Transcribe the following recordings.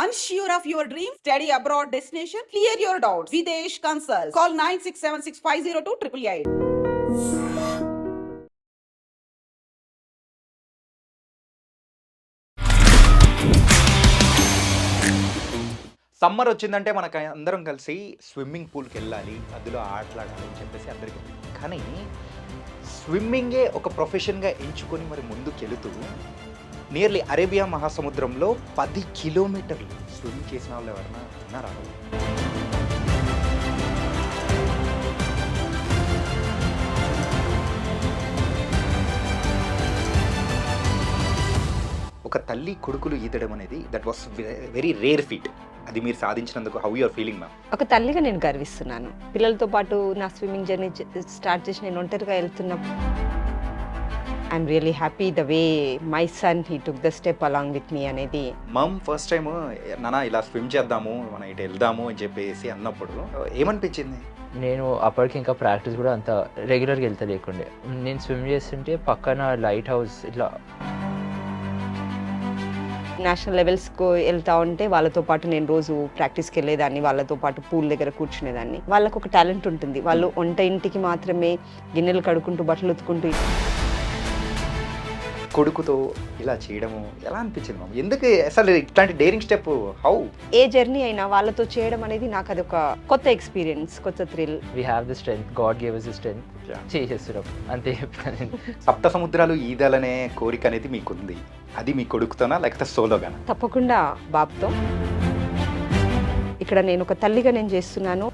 Unsure of your dream? Study abroad destination? Clear your doubts. Videsh Consult. Call 9676502888. Summer వచ్చిందంటే మనకు అందరం కలిసి swimming పూల్కి వెళ్ళాలి, అందులో ఆటలాడాలి అని చెప్పేసి అందరికీ ఉంది. కానీ స్విమ్మింగే ఒక ప్రొఫెషన్గా ఎంచుకొని మరి ముందుకెళుతూ నియర్లీ అరేబియా మహాసముద్రంలో 10 కిలోమీటర్లు స్విమ్ చేసిన వాళ్ళు ఎవరైనా ఉన్నారా? ఒక తల్లి కొడుకులు ఈదడం అనేది that was very rare feet. అది మీరు సాధించినందుకు హౌ యూఆర్ ఫీలింగ్ మ్యామ్? ఒక తల్లిగా నేను గర్విస్తున్నాను. పిల్లలతో పాటు నా స్విమ్మింగ్ జర్నీ స్టార్ట్ చేసి నేను ఒంటరిగా వెళ్తున్నప్పుడు I'm really happy the way my son he took the step along with me అనేది. మమ్ ఫస్ట్ టైం నాన్న ఇలా స్విమ్ చేద్దాము, మనం ఇటు వెళ్దాము అని చెప్పేసి అన్నప్పుడు ఏమనిపించింది? నేను అప్పటికి ఇంకా ప్రాక్టీస్ కూడా అంత రెగ్యులర్గా వెళ్తా లేకుండే. నేను స్విమ్ చేస్తుంటే పక్కన లైట్ హౌస్ ఇట్లా నేషనల్ లెవెల్స్కు వెళ్తా ఉంటే వాళ్ళతో పాటు నేను రోజు ప్రాక్టీస్కి వెళ్ళేదాన్ని, వాళ్ళతో పాటు పూల్ దగ్గర కూర్చునేదాన్ని. వాళ్ళకు ఒక టాలెంట్ ఉంటుంది. వాళ్ళు వంట ఇంటికి మాత్రమే గిన్నెలు కడుక్కుంటూ బట్టలు ఉతుకుంటూ. కొడుకుతో ఇలా చేయడము ఎలా అనిపించింది మ్యామ్? ఎందుకు అసలు ఇట్లాంటి daring step how? A journey అయినా వాళ్ళతో చేయడం అనేది నాకు అదొక కొత్త ఎక్స్పీరియన్స్, కొత్త thrill. We have the strength, God gave us the strength. చేసేస్తున్నాం అంతే చెప్తాను. సప్త సముద్రాలు ఈదాలనే కోరిక అనేది మీకుంది. అది మీ కొడుకుతోనా లేకపోతే సోలోగానా? తప్పకుండా బాబుతో. ఇక్కడ నేను ఒక తల్లిగా నేను చేస్తున్నాను.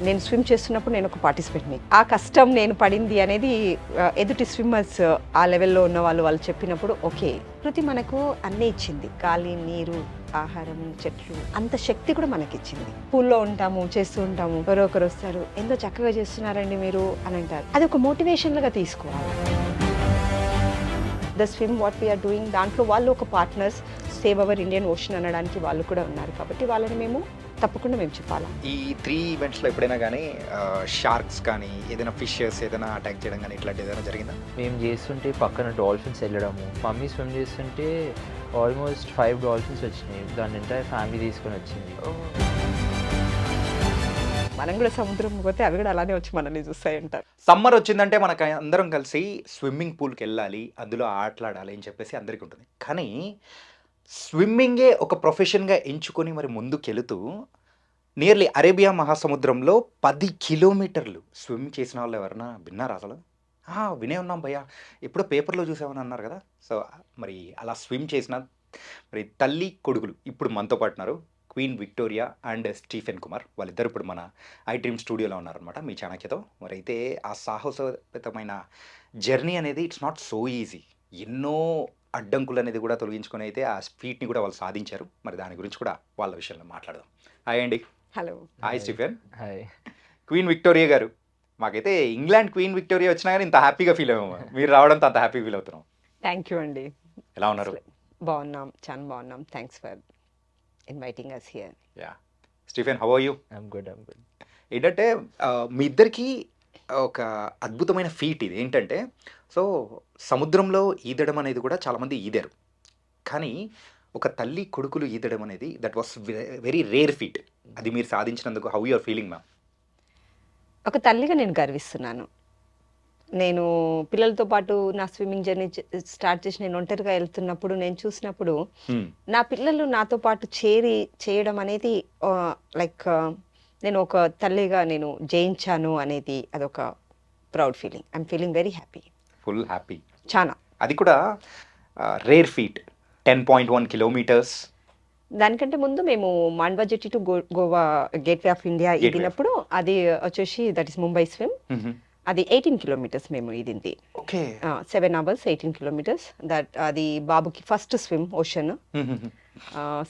నేను స్విమ్ చేస్తున్నప్పుడు నేను ఒక పార్టిసిపెంట్ని. ఆ కష్టం నేను పడింది అనేది ఎదుటి స్విమ్మర్స్ ఆ లెవెల్లో ఉన్న వాళ్ళు చెప్పినప్పుడు ఓకే, ప్రకృతి మనకు అన్నీ ఇచ్చింది. గాలి, నీరు, ఆహారం, చెట్లు, అంత శక్తి కూడా మనకి ఇచ్చింది. పూల్లో ఉంటాము, చేస్తూ ఉంటాము, ఎవరో ఒకరు వస్తారు, ఎంతో చక్కగా చేస్తున్నారండి మీరు అని అంటారు. అది ఒక మోటివేషన్లుగా తీసుకోవాలి. The swim what we're doing, దాంట్లో వాళ్ళు ఒక partners, save our Indian Ocean అనడానికి వాళ్ళు కూడా ఉన్నారు. కాబట్టి వాళ్ళని మేము తప్పకుండా మేము చెప్పాలి. ఈ 3 ఈవెంట్స్లో ఎప్పుడైనా కానీ షార్క్స్ కానీ ఏదైనా ఫిషెస్ ఏదైనా అటాక్ చేయడం కానీ ఇట్లాంటి ఏదైనా జరిగిందా? మేము చేస్తుంటే పక్కన డాల్ఫిన్స్ వెళ్ళడము, మమ్మీ స్విమ్ చేస్తుంటే ఆల్మోస్ట్ 5 డాల్ఫిన్స్ వచ్చినాయి. దాని ఎంటైర్ ఫ్యామిలీ తీసుకొని వచ్చింది. మనం కూడా సముద్రం పోతే అవి కూడా అలానే వచ్చి మనల్ని చూస్తాయి అంటారు. సమ్మర్ వచ్చిందంటే మనకు అందరం కలిసి స్విమ్మింగ్ పూల్కి వెళ్ళాలి, అందులో ఆటలాడాలి అని చెప్పేసి అందరికీ ఉంటుంది. కానీ స్విమ్మింగే ఒక ప్రొఫెషన్గా ఎంచుకొని మరి ముందుకెళుతూ నియర్లీ అరేబియా మహాసముద్రంలో 10 కిలోమీటర్లు స్విమ్ చేసిన వాళ్ళు ఎవరైనా విన్నారా అసలు? వినే ఉన్నాం భయ్యా, ఎప్పుడో పేపర్లో చూసామని అన్నారు కదా. సో మరి అలా స్విమ్ చేసిన మరి తల్లి కొడుకులు ఇప్పుడు మనతో పాటు ఉన్నారు. Queen Victoria and Stephen Kumar. వాళ్ళిద్దరు ఇప్పుడు మన ఐ డ్రీమ్ స్టూడియోలో ఉన్నారనమాట మీ చాణక్యతో. మరి అయితే ఆ సాహసోపేతమైన జర్నీ అనేది ఇట్స్ నాట్ సో ఈజీ. ఎన్నో అడ్డంకులు అనేది కూడా తొలగించుకొని అయితే ఆ స్పీడ్ని కూడా వాళ్ళు సాధించారు. మరి దాని గురించి కూడా వాళ్ళ విషయంలో మాట్లాడదాం. హాయ్ అండి. Hello. Hi Stephen. Hi. Queen Victoria గారు, మాకైతే ఇంగ్లాండ్ క్వీన్ విక్టోరియా వచ్చినా కానీ ఇంత హ్యాపీగా ఫీల్ అయ్యాము. మీరు రావడంతో అంత హ్యాపీ ఫీల్ అవుతున్నాం. థ్యాంక్ యూ అండి. ఎలా ఉన్నారు? బాగున్నాం, చాలా బాగున్నాం. Thanks for inviting us here. Yeah Stephen, how are you? I'm good. ఏంటంటే మీ ఇద్దరికి ఒక అద్భుతమైన ఫీట్ ఇది. ఏంటంటే సో సముద్రంలో ఈదడం అనేది కూడా చాలామంది ఈదారు, కానీ ఒక తల్లి కొడుకులు ఈదడం అనేది that was very rare feet. అది మీరు సాధించినందుకు హౌ యూఆర్ ఫీలింగ్ మ్యామ్? ఒక తల్లిగా నేను గర్విస్తున్నాను. నేను పిల్లలతో పాటు నా స్విమ్మింగ్ జర్నీ స్టార్ట్ చేసి నేను ఒంటరిగా వెళ్తున్నప్పుడు నేను చూసినప్పుడు నా పిల్లలు నాతో పాటు చేయడం అనేది లైక్ నేను ఒక తల్లిగా నేను జయించాను అనేది అదొక proud feeling. I'm feeling very happy. Full happy. చాలా. అది కూడా రేర్ ఫీట్, 10.1 కిలోమీటర్స్. దానికంటే ముందు మేము Mandwa jetty to Goa gateway of India ఇదినప్పుడు అది వచ్చేసి దట్ ఇస్ ముంబై స్విమ్. అది 18 కిలోమీటర్స్ మేము ఇదింది. ఓకే. 7 hours 18 kilometres. దట్ అది బాబుకి first swim ocean.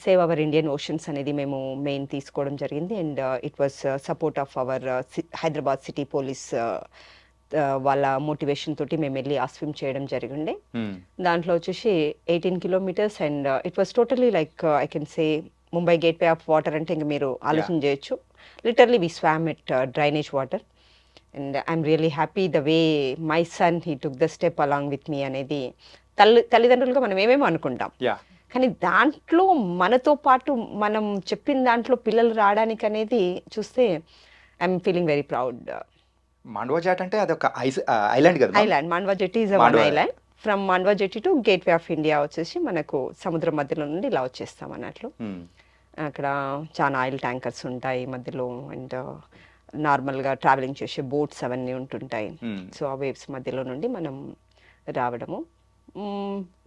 Save our Indian oceans అనేది మేము మెయిన్ తీసుకోవడం జరిగింది. And it was support of our Hyderabad city police వాళ్ళ మోటివేషన్ తోటి మేము వెళ్ళి ఆ స్విమ్ చేయడం జరిగిండే. దాంట్లో వచ్చేసి 18 kilometres and it was totally like I can say Mumbai gateway of water అంటే ఇంక మీరు ఆలోచన చేయొచ్చు. Literally we swam it drainage water. And I'm really happy the way my son he took the step along with me అనేది తల్లిదండ్రులుగా మనం ఏమేమో అనుకుంటాం, కానీ దాంట్లో మనతో పాటు మనం చెప్పిన దాంట్లో పిల్లలు రావడానికి అనేది చూస్తే I'm feeling very proud. Mandwa jetty అంటే అది ఒక ఐలాండ్ కదా ma'am? Island Mandwa jetty is one Mandwa. Island. From Mandwa jetty to gateway of India వచ్చేసి మనకు సముద్రం మధ్యలో నుండి ఇలా వచ్చేస్తాం అన్నట్లు. Hmm. అక్కడ చాలా ఆయిల్ ట్యాంకర్స్ ఉంటాయి మధ్యలో, అండ్ నార్మల్గా ట్రావెలింగ్ చేసే బోట్స్ అవన్నీ ఉంటుంటాయి. Hmm. సో ఆ వేవ్స్ మధ్యలో నుండి మనం రావడము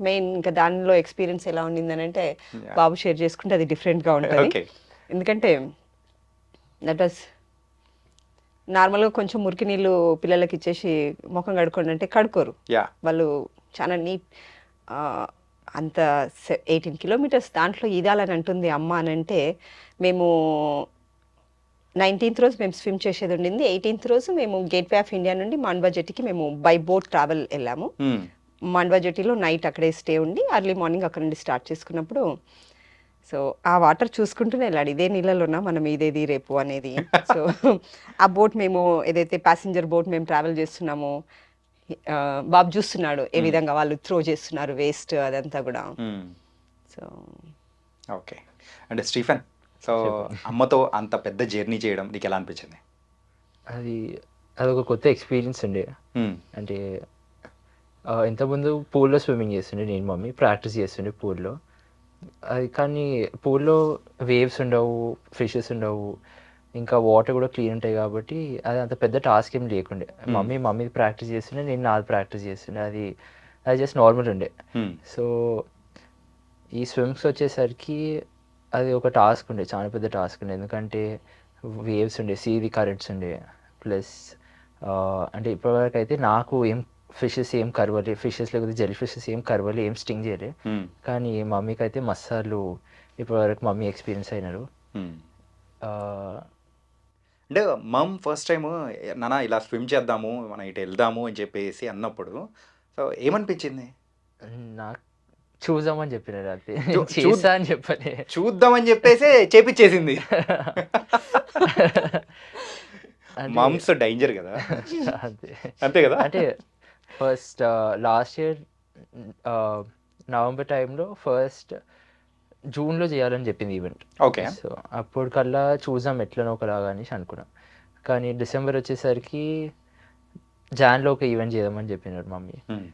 మెయిన్. ఇంకా దానిలో ఎక్స్పీరియన్స్ ఎలా ఉండిందని అంటే Yeah. బాబు షేర్ చేసుకుంటే అది డిఫరెంట్గా ఉంటుంది. Okay. ఎందుకంటే దట్ వాస్ నార్మల్గా కొంచెం మురికి నీళ్ళు పిల్లలకి ఇచ్చేసి ముఖం కడుక్కోండి అంటే కడుక్కోరు. Yeah. వాళ్ళు చాలా నీట్. అంత 18 కిలోమీటర్స్ దాంట్లో ఈదాలని అంటుంది అమ్మ అని అంటే, మేము 19th రోజు మేము స్విమ్ చేసేది ఉండింది. 18th రోజు మేము గేట్వే ఆఫ్ ఇండియా నుండి మాండ్వా జెట్టికి మేము బై బోట్ ట్రావెల్ వెళ్ళాము. Hmm. మాండ్వా జెట్టిలో నైట్ అక్కడే స్టే ఉండి అర్లీ మార్నింగ్ అక్కడ నుండి స్టార్ట్ చేసుకున్నప్పుడు సో ఆ వాటర్ చూసుకుంటూనే వెళ్ళాడు, ఇదే నీళ్ళలోనా మనం ఇదేది రేపు అనేది. సో ఆ బోట్ మేము ఏదైతే ప్యాసింజర్ బోట్ మేము ట్రావెల్ చేస్తున్నామో బాబు చూస్తున్నాడు ఏ విధంగా వాళ్ళు త్రో చేస్తున్నారు వేస్ట్ అదంతా కూడా. Hmm. So okay. అంటే స్టీఫెన్, సో అమ్మతో అంత పెద్ద జర్నీ చేయడం నీకు ఎలా అనిపించింది? అదొక కొత్త ఎక్స్పీరియన్స్ ఉండే. Hmm. అంటే ఇంతకుముందు పూల్లో స్విమ్మింగ్ చేస్తుండే నేను, మమ్మీ ప్రాక్టీస్ చేస్తుండే పూల్లో. అది కానీ పూల్లో వేవ్స్ ఉండవు, ఫిషెస్ ఉండవు, ఇంకా వాటర్ కూడా క్లీన్ ఉంటాయి కాబట్టి అది అంత పెద్ద టాస్క్ ఏం లేకుండే. మమ్మీ ప్రాక్టీస్ చేస్తుండే, నేను నాది ప్రాక్టీస్ చేస్తుండే. అది జస్ట్ నార్మల్ ఉండే. Hmm. సో ఈ స్విమ్స్ వచ్చేసరికి అది ఒక టాస్క్ ఉండే, చాలా పెద్ద టాస్క్ ఉండే. ఎందుకంటే వేవ్స్ ఉండే, సీది కరెంట్స్ ఉండే, ప్లస్ అంటే ఇప్పటివరకు అయితే నాకు ఏం ఫిషెస్ ఏం కరవలే, ఫిషెస్ లేకపోతే జెల్లీ ఫిషెస్ ఏం కరవలే, ఏం స్టింగ్ చేయలే. Hmm. కానీ మమ్మీకి అయితే మసాలు ఇప్పటివరకు మమ్మీ ఎక్స్పీరియన్స్ అయినారు. Hmm. ఆ, అంటే మమ్ ఫస్ట్ టైం నాన్న ఇలా స్విమ్ చేద్దాము, మనం ఇటు వెళ్దాము అని చెప్పేసి అన్నప్పుడు సో ఏమనిపించింది? నాకు చూద్దామని చెప్పినారు, అంతే. చూ- చేసా అని చెప్పలే. చూద్దామని చెప్పేసి చేపించేసింది. అంటే- మమ్స్ డేంజర్ కదా, అంతే. అంతే కదా? అంటే ఫస్ట్ లాస్ట్ ఇయర్ నవంబర్ టైంలో జూన్లో చేయాలని చెప్పింది ఈవెంట్. ఓకే. సో అప్పటికల్లా చూసాం ఎట్లనో ఒకలాగా అనేసి అనుకున్నాం. కానీ డిసెంబర్ వచ్చేసరికి జాన్లో ఒక ఈవెంట్ చేద్దామని చెప్పినారు మమ్మీ. Hmm.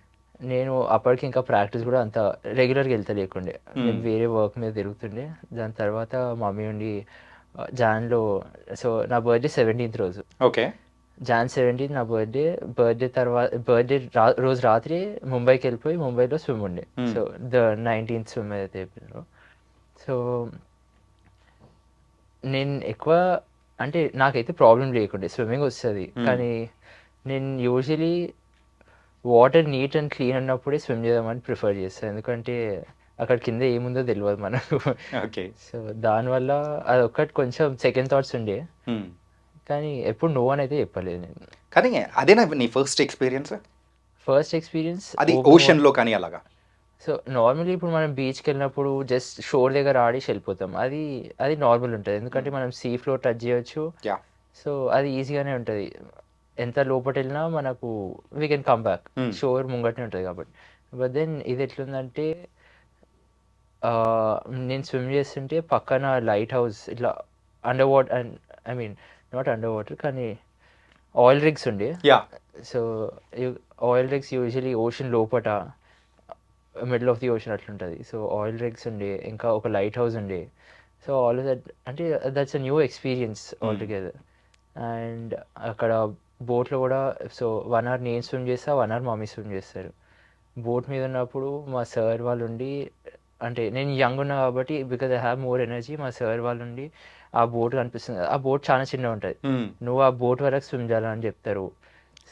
నేను అప్పటికి ఇంకా ప్రాక్టీస్ కూడా అంత రెగ్యులర్గా వెళ్తలేకుండే, నేను వేరే వర్క్ మీద తిరుగుతుండే. దాని తర్వాత మమ్మీ ఉండి జాన్లో, సో నా బర్త్డే 17th రోజు, ఓకే. జాన్ 17 నా బర్త్డే తర్వాత రోజు రాత్రి ముంబైకి వెళ్ళిపోయి ముంబైలో స్విమ్ ఉండే. సో ద 19th స్విమ్ ఏదైతే చెప్పినారో, సో నేను ఎక్కువ అంటే నాకైతే ప్రాబ్లం లేకుండే, స్విమ్మింగ్ వస్తుంది. కానీ నేను usually water neat and clean ఉన్నప్పుడే స్విమ్ చేద్దామని ప్రిఫర్ చేస్తాను, ఎందుకంటే అక్కడ కింద ఏముందో తెలియదు మనకు. ఓకే. సో దానివల్ల అది ఒక్కటి కొంచెం సెకండ్ థాట్స్ ఉండే, Hmm. కానీ ఎప్పుడు నో అని అయితే చెప్పలేదు నేను. కానీ అదేనా నీ ఫస్ట్ ఎక్స్పీరియన్స్? ఫస్ట్ ఎక్స్పీరియన్స్ అది ఓషన్ లో కానీ అలాగా? సో నార్మల్లీ ఇప్పుడు మనం బీచ్కి వెళ్ళినప్పుడు జస్ట్ షోర్ దగ్గర ఆడేసి వెళ్ళిపోతాం, అది నార్మల్ ఉంటుంది, ఎందుకంటే మనం సీ ఫ్లోర్ టచ్ చేయొచ్చు. యా. సో అది ఈజీగానే ఉంటుంది, ఎంత లోపల వెళ్ళినా మనకు వీ కెన్ కమ్ బ్యాక్, షోర్ ముంగట్నే ఉంటుంది కాబట్టి. బట్ దెన్ ఇది ఎట్లుందంటే నేను స్విమ్ చేస్తుంటే పక్కన లైట్ హౌస్ ఇట్లా underwater, and I mean not underwater కానీ ఆయిల్ రిగ్స్ ఉండే. Yeah. So oil rigs usually ocean లోపట మిడిల్ ఆఫ్ ది ఓషన్ అట్లుంటుంది. సో ఆయిల్ రిగ్స్ ఉండే, ఇంకా ఒక లైట్ హౌస్ ఉండే. సో ఆల్ దట్ అంటే that's a new experience altogether. And అక్కడ బోట్లో కూడా సో 1 hour నేను స్విమ్ చేస్తా, 1 hour మమ్మీ స్విమ్ చేస్తారు. బోట్ మీద ఉన్నప్పుడు మా సార్ వాళ్ళు ఉండి, అంటే నేను యంగ్ ఉన్నా కాబట్టి because I have more energy, మా సార్ వాళ్ళు ఉండి ఆ బోట్ కనిపిస్తుంది, ఆ బోట్ చాలా చిన్న ఉంటుంది, నువ్వు ఆ బోట్ వరకు స్విమ్ చేయాలని చెప్తారు.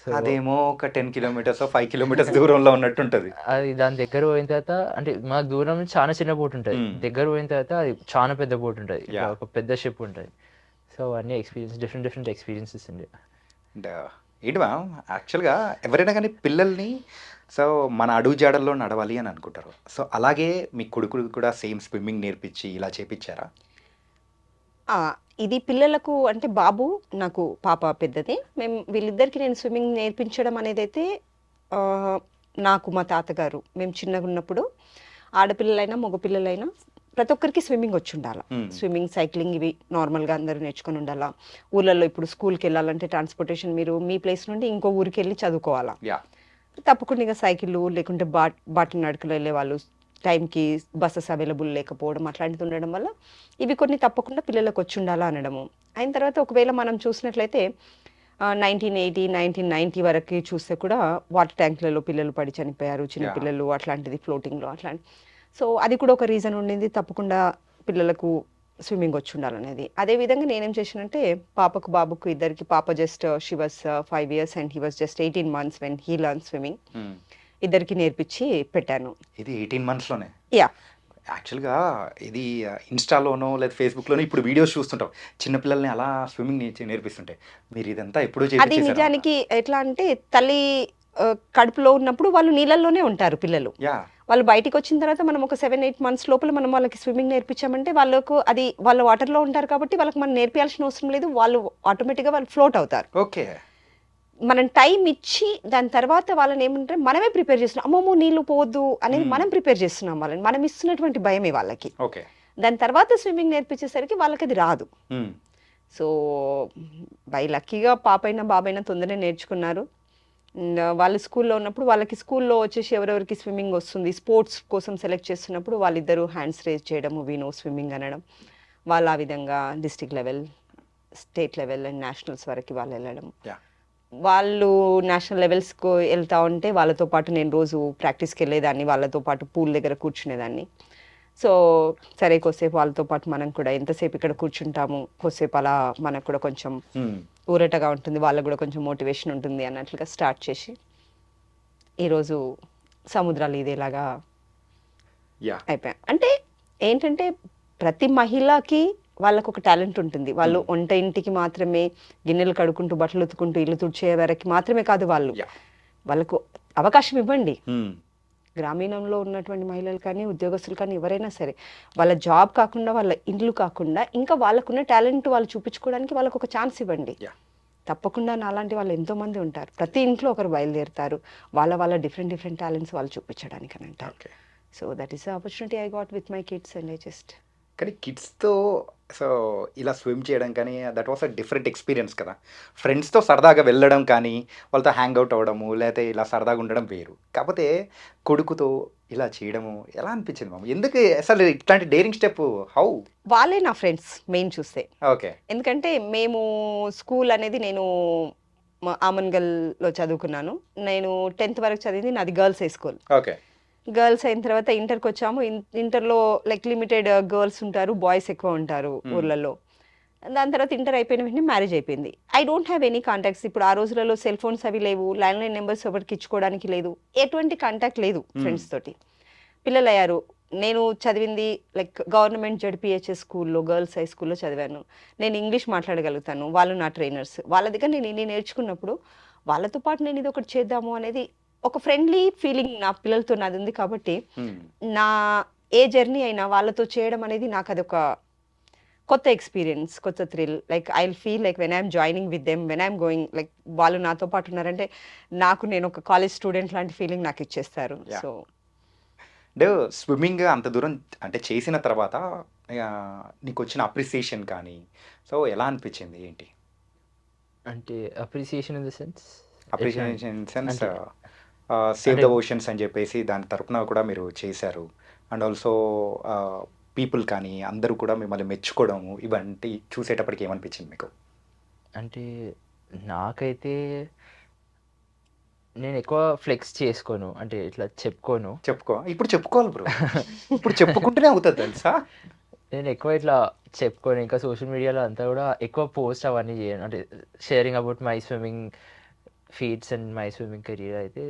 సో అదేమో ఒక 10 kilometers 5 kilometers దూరంలో ఉన్నట్టుంటది. అది దాని దగ్గర పోయిన తర్వాత అంటే మాకు దూరం నుంచి చాలా చిన్న బోట్ ఉంటుంది, దగ్గర పోయిన తర్వాత అది చాలా పెద్ద బోట్ ఉంటుంది, ఒక పెద్ద షిప్ ఉంటుంది. సో అన్ని డిఫరెంట్ ఎక్స్పీరియన్సెస్ ఉండే. అండ్ ఏంటి మ్యామ్, యాక్చువల్గా ఎవరైనా కానీ పిల్లల్ని సో మన అడుగు జాడల్లో నడవాలి అని అనుకుంటారు. సో అలాగే మీ కొడుకు కూడా సేమ్ స్విమ్మింగ్ నేర్పించి ఇలా చేపించారా? ఇది పిల్లలకు అంటే బాబు నాకు పాప పెద్దది, మేము వీళ్ళిద్దరికి నేను స్విమ్మింగ్ నేర్పించడం అనేది అయితే నాకు మా తాతగారు మేము చిన్నగా ఉన్నప్పుడు ఆడపిల్లలైనా మగపిల్లలైనా ప్రతి ఒక్కరికి స్విమ్మింగ్ వచ్చి ఉండాలి. Hmm. స్విమ్మింగ్, సైక్లింగ్ ఇవి నార్మల్గా అందరూ నేర్చుకొని ఉండాలా. ఊళ్ళల్లో ఇప్పుడు స్కూల్కి వెళ్ళాలంటే ట్రాన్స్పోర్టేషన్ మీరు మీ ప్లేస్ నుండి ఇంకో ఊరికి వెళ్ళి చదువుకోవాలా. యా తప్పకుండా ఇక సైకిళ్ళు లేకుంటే బాట నడుకలు వెళ్ళే వాళ్ళు టైంకి బస్సెస్ అవైలబుల్ లేకపోవడం అట్లాంటిది ఉండడం వల్ల ఇవి కొన్ని తప్పకుండా పిల్లలకు వచ్చి ఉండాలా అనడము. అయిన తర్వాత ఒకవేళ మనం చూసినట్లయితే 1980, 1990 వరకు చూస్తే కూడా వాటర్ ట్యాంకులలో పిల్లలు పడి చనిపోయారు, చిన్నపిల్లలు అట్లాంటిది ఫ్లోటింగ్లో అట్లాంటి. సో అది కూడా ఒక రీజన్ ఉండింది, తప్పకుండా పిల్లలకు స్విమ్మింగ్ వచ్చి ఉండాలనేది. అదేవిధంగా నేనేం చేశానంటే పాపకు బాబుకు ఇద్దరికి, పాప just she was 5 years and he was just 18 months when he learn swimming. ఇద్దరికి నేర్పించి పెట్టాను. ఇది 18 monthsలోనే. యా యాక్చువల్గా ఇది ఇన్స్టాలోనో లేదా ఫేస్బుక్లోనో ఇప్పుడు వీడియోస్ చూస్తుంటాం, చిన్నపిల్లల్ని అలా స్విమ్మింగ్ నేర్పిస్తుంటే. మీరు ఇదంతా ఎప్పుడూ అది చేయించేసారా? నిజానికి ఎట్లా అంటే తల్లి కడుపులో ఉన్నప్పుడు వాళ్ళు నీళ్ళల్లోనే ఉంటారు పిల్లలు. యా వాళ్ళు బయటికి వచ్చిన తర్వాత మనం ఒక 7-8 months లోపల మనం వాళ్ళకి స్విమ్మింగ్ నేర్పించామంటే వాళ్ళకు అది వాళ్ళ వాటర్లో ఉంటారు కాబట్టి వాళ్ళకి మనం నేర్పించాల్సిన అవసరం లేదు, వాళ్ళు ఆటోమేటిక్గా వాళ్ళు ఫ్లోట్ అవుతారు. ఓకే. మనం టైం ఇచ్చి దాని తర్వాత వాళ్ళని ఏమంటారు మనమే ప్రిపేర్ చేస్తున్నాం, అమ్మమ్మో నీళ్ళు పోవద్దు అనేది మనం ప్రిపేర్ చేస్తున్నాం వాళ్ళని, మనం ఇస్తున్నటువంటి భయమే వాళ్ళకి. ఓకే. దాని తర్వాత స్విమ్మింగ్ నేర్పించేసరికి వాళ్ళకి అది రాదు. సో బై లక్కీగా పాపైనా బాబైనా తొందరనే నేర్చుకున్నారు. వాళ్ళు స్కూల్లో ఉన్నప్పుడు వాళ్ళకి స్కూల్లో వచ్చేసి ఎవరెవరికి స్విమ్మింగ్ వస్తుంది స్పోర్ట్స్ కోసం సెలెక్ట్ చేస్తున్నప్పుడు వాళ్ళిద్దరూ హ్యాండ్స్ రేజ్ చేయడము, వీ నో స్విమ్మింగ్ అనడం, వాళ్ళు ఆ విధంగా district level, state level and nationals వరకు వాళ్ళు వెళ్ళడం. వాళ్ళు నేషనల్ లెవెల్స్కు వెళ్తా ఉంటే వాళ్ళతో పాటు నేను రోజు ప్రాక్టీస్కి వెళ్ళేదాన్ని, వాళ్ళతో పాటు పూల్ దగ్గర కూర్చునేదాన్ని. సో సరే కొద్దిసేపు వాళ్ళతో పాటు మనం కూడా ఎంతసేపు ఇక్కడ కూర్చుంటాము, కొద్దిసేపు అలా మనకు కూడా కొంచెం ఊరటగా ఉంటుంది, వాళ్ళకు కూడా కొంచెం మోటివేషన్ ఉంటుంది అన్నట్లుగా స్టార్ట్ చేసి ఈరోజు సముద్రాలు ఇదేలాగా అయిపోయాం. అంటే ఏంటంటే ప్రతి మహిళకి వాళ్ళకు ఒక టాలెంట్ ఉంటుంది. వాళ్ళు వంట ఇంటికి మాత్రమే గిన్నెలు కడుక్కుంటూ బట్టలు ఉతుకుంటూ ఇల్లు తుడిచే వరకు మాత్రమే కాదు, వాళ్ళకు అవకాశం ఇవ్వండి. గ్రామీణంలో ఉన్నటువంటి మహిళలు కానీ ఉద్యోగస్తులు కానీ ఎవరైనా సరే వాళ్ళ జాబ్ కాకుండా వాళ్ళ ఇల్లు కాకుండా ఇంకా వాళ్ళకున్న టాలెంట్ వాళ్ళు చూపించుకోవడానికి వాళ్ళకు ఒక ఛాన్స్ ఇవ్వండి. తప్పకుండా నాలాంటి వాళ్ళు ఎంతో మంది ఉంటారు, ప్రతి ఇంట్లో ఒకరు బయలుదేరుతారు వాళ్ళ డిఫరెంట్ టాలెంట్స్ వాళ్ళు చూపించడానికి అని అంటారు. So that is the opportunity I got with my kids and I just. కానీ కిడ్స్తో సో ఇలా స్విమ్ చేయడం కానీ that was a different experience కదా. ఫ్రెండ్స్తో సరదాగా వెళ్ళడం కానీ వాళ్ళతో హ్యాంగ్ అవుట్ అవ్వడము లేకపోతే ఇలా సరదాగా ఉండడం వేరు, కాకపోతే కొడుకుతో ఇలా చేయడము ఎలా అనిపించింది మామ? ఎందుకు అసలు ఇట్లాంటి డేరింగ్ స్టెప్ హౌ? వాళ్ళే నా ఫ్రెండ్స్ మెయిన్ చూస్తే. ఓకే. ఎందుకంటే మేము స్కూల్ అనేది నేను ఆమన్గల్లో చదువుకున్నాను. నేను 10th వరకు చదివింది నాది girls high school. Okay. Girls అయిన తర్వాత ఇంటర్కి వచ్చాము. ఇంటర్లో లైక్ లిమిటెడ్ గర్ల్స్ ఉంటారు, బాయ్స్ ఎక్కువ ఉంటారు ఊర్లలో. దాని తర్వాత ఇంటర్ అయిపోయిన వెంటనే మ్యారేజ్ అయిపోయింది. I don't have any contacts. ఇప్పుడు ఆ రోజులలో సెల్ ఫోన్స్ అవి లేవు, ల్యాండ్లైన్ నెంబర్స్ ఎవరికి ఇచ్చుకోవడానికి లేదు, ఎటువంటి కాంటాక్ట్ లేదు ఫ్రెండ్స్ తోటి. పిల్లలు అయ్యారు. నేను చదివింది లైక్ గవర్నమెంట్ జడ్పిహెచ్ఎస్ స్కూల్లో, గర్ల్స్ హై స్కూల్లో చదివాను. నేను ఇంగ్లీష్ మాట్లాడగలుగుతాను, వాళ్ళు నా ట్రైనర్స్. వాళ్ళ దగ్గర నేను ఇన్ని నేర్చుకున్నప్పుడు వాళ్ళతో పాటు నేను ఇది ఒకటి చేద్దాము అనేది ఒక ఫ్రెండ్లీ ఫీలింగ్ నా పిల్లలతో నాది ఉంది. కాబట్టి నా ఏ జర్నీ అయినా వాళ్ళతో చేయడం అనేది నాకు అదొక కొత్త ఎక్స్పీరియన్స్, కొత్త thrill. Like I feel like when I'm joining with them, when I'm going, like వాళ్ళు నాతో పాటు ఉన్నారంటే నేను ఒక కాలేజ్ స్టూడెంట్ లాంటి ఫీలింగ్ నాకు ఇచ్చేస్తారు. సో అంటే స్విమ్మింగ్ అంత దూరం అంటే చేసిన తర్వాత నీకు వచ్చిన అప్రిసియేషన్ కానీ సో ఎలా అనిపించింది ఏంటి? అంటే appreciation in the sense appreciation sense save the oceans అని చెప్పేసి దాని తరపున కూడా మీరు చేశారు. అండ్ ఆల్సో పీపుల్ కానీ అందరూ కూడా మిమ్మల్ని మెచ్చుకోవడము ఇవన్నీ చూసేటప్పటికి ఏమనిపించింది మీకు? అంటే నాకైతే నేను ఎక్కువ ఫ్లెక్స్ చేసుకోను, అంటే ఇట్లా చెప్పుకోను. ఇప్పుడు చెప్పుకోవాలి బ్రో, ఇప్పుడు చెప్పుకుంటూనే అవుతుంది తెలుసా. నేను ఎక్కువ ఇట్లా చెప్పుకోను, ఇంకా సోషల్ మీడియాలో అంతా కూడా ఎక్కువ పోస్ట్ అవన్నీ చేయను. అంటే sharing about my swimming feeds and my swimming career అయితే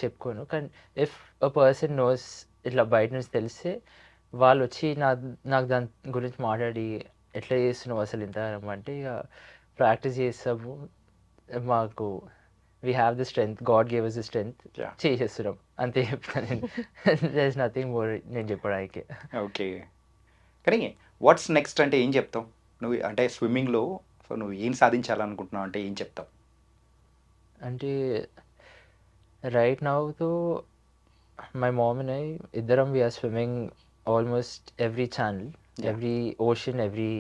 చెప్పుకోను. కానీ ఇఫ్ అ పర్సన్ నోస్, ఇట్లా బయట నుంచి తెలిస్తే వాళ్ళు వచ్చి నాకు దాని గురించి మాట్లాడి ఎట్లా చేస్తున్నావు అసలు ఇంత అంటే ఇక ప్రాక్టీస్ చేస్తాము, మాకు we have the strength, God gave us the strength, చేసేస్తున్నాం అంతే చెప్తాను నేను. దేర్ ఇస్ నథింగ్ మోర్ నేను చెప్పడానికి. ఓకే. కానీ వాట్స్ నెక్స్ట్ అంటే ఏం చెప్తావు నువ్వు? అంటే స్విమ్మింగ్లో సో నువ్వు ఏం సాధించాలనుకుంటున్నావు అంటే ఏం చెప్తావు? అంటే right నౌతో my mom and I, Iddaram, we are swimming almost every channel, Yeah. every ocean, every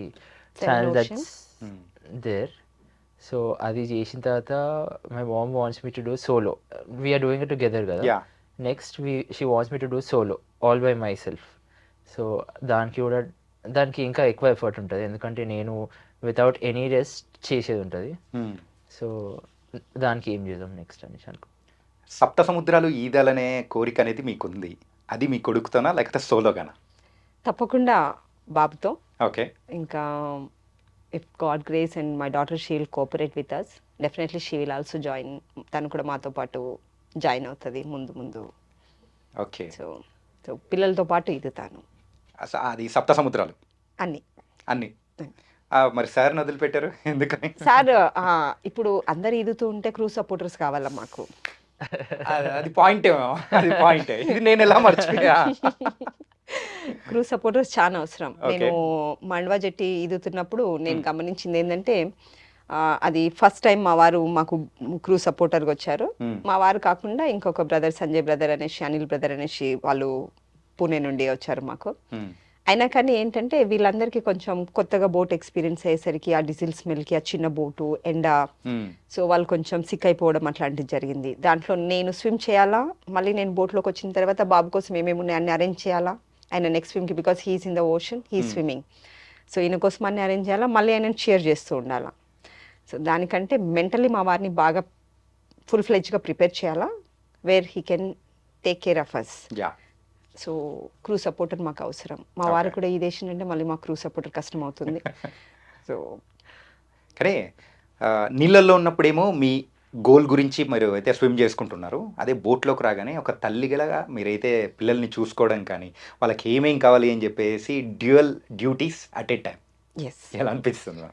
7 channel oceans. that's there. So అది చేసిన తర్వాత my mom wants me to do solo. We are doing it together కదా. Yeah. Next she wants me to do solo all by myself. So దానికి ఇంకా ఎక్కువ effort ఉంటుంది, ఎందుకంటే నేను వితౌట్ ఎనీ రెస్ట్ చేసేది ఉంటుంది. సో దానికి ఏం చేద్దాం నెక్స్ట్ అనేసి అనుకో. సప్త సముద్రాలు ఈదాలనే కోరిక అనేది మీకుంది. అది మీ కొడుకుతోనా లేకపోతే సోలోగానా? తప్పకుండా బాబుతో. ఓకే. ఇంకా if God grace and my daughter she will cooperate with us, definitely she will also join. తను కూడా మాతో పాటు జాయిన్ అవుతుంది ముందు. ఓకే. సో పిల్లలతో పాటు ఈదుతాను అది సప్త సముద్రాలు అన్ని. అన్ని. మరి సార్ వదిలిపెట్టారు ఎందుకని? సార్ ఇప్పుడు అందరు ఈదుతూ ఉంటే క్రూ సపోర్టర్స్ కావాలా మాకు? అది పాయింటే, అది పాయింటే. ఇది నేను ఎలా మర్చిపోయా? క్రూ సపోర్టర్స్ చాలా అవసరం. Okay. నేను మండవా జెట్టి ఈదుతున్నప్పుడు నేను గమనించింది ఏంటంటే అది ఫస్ట్ టైం మా వారు మాకు క్రూ సపోర్టర్గా వచ్చారు. మా వారు కాకుండా ఇంకొక బ్రదర్, సంజయ్ బ్రదర్ అనేసి, అనిల్ బ్రదర్ అనేసి, వాళ్ళు పూణే నుండి వచ్చారు మాకు. అయినా కానీ ఏంటంటే వీళ్ళందరికీ కొంచెం కొత్తగా బోట్ ఎక్స్పీరియన్స్ అయ్యేసరికి ఆ డీజిల్ స్మెల్కి, ఆ చిన్న బోటు, ఎండ, సో వాళ్ళు కొంచెం సిక్ అయిపోవడం అట్లాంటిది జరిగింది. దాంట్లో నేను స్విమ్ చేయాలా, మళ్ళీ నేను బోట్లోకి వచ్చిన తర్వాత బాబు కోసం ఏమేమి ఉన్నాయి అన్ని అరేంజ్ చేయాలా, ఆయన నెక్స్ట్ స్విమ్కి, because he's in the ocean, he swimming. So ఈయన కోసం అన్ని అరేంజ్ చేయాలా, మళ్ళీ ఆయనను షేర్ చేస్తూ ఉండాలా. సో దానికంటే మెంటలీ మా వారిని బాగా ఫుల్ ఫ్లెడ్జ్గా ప్రిపేర్ చేయాలా, where he can take care of us. So crew supporter మాకు అవసరం. మా వారు కూడా ఈ దేశం అంటే మళ్ళీ మా క్రూ సపోర్టర్ కష్టం అవుతుంది. సో కానీ నీళ్ళల్లో ఉన్నప్పుడేమో మీ గోల్ గురించి మీరు అయితే స్విమ్ చేసుకుంటున్నారు. అదే బోట్లోకి రాగానే ఒక తల్లిగా మీరైతే పిల్లల్ని చూసుకోవడం కానీ, వాళ్ళకి ఏమేం కావాలి అని చెప్పేసి dual duties at a time. Yes, ఎలా అనిపిస్తుంది?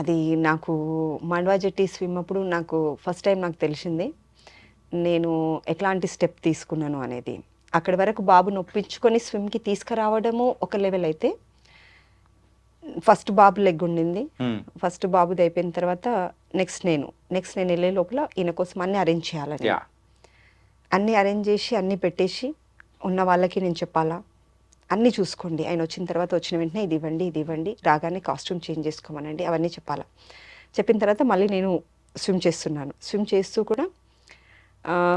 అది నాకు మండవా జెట్టి స్విమ్ అప్పుడు నాకు ఫస్ట్ టైం నాకు తెలిసింది నేను ఎట్లాంటి స్టెప్ తీసుకున్నాను అనేది. అక్కడి వరకు బాబు నొప్పించుకొని స్విమ్కి తీసుకురావడము ఒక లెవెల్ అయితే, ఫస్ట్ బాబు లెగ్ ఉండింది, ఫస్ట్ బాబుది అయిపోయిన తర్వాత నెక్స్ట్ నేను వెళ్ళే లోపల ఈయన కోసం అన్నీ అరేంజ్ చేయాలని, అన్నీ అరేంజ్ చేసి అన్నీ పెట్టేసి ఉన్న వాళ్ళకి నేను చెప్పాలా, అన్నీ చూసుకోండి, ఆయన వచ్చిన తర్వాత వచ్చిన వెంటనే ఇది ఇవ్వండి, రాగానే కాస్ట్యూమ్ చేంజ్ చేసుకోమనండి, అవన్నీ చెప్పాలా. చెప్పిన తర్వాత మళ్ళీ నేను స్విమ్ చేస్తూ కూడా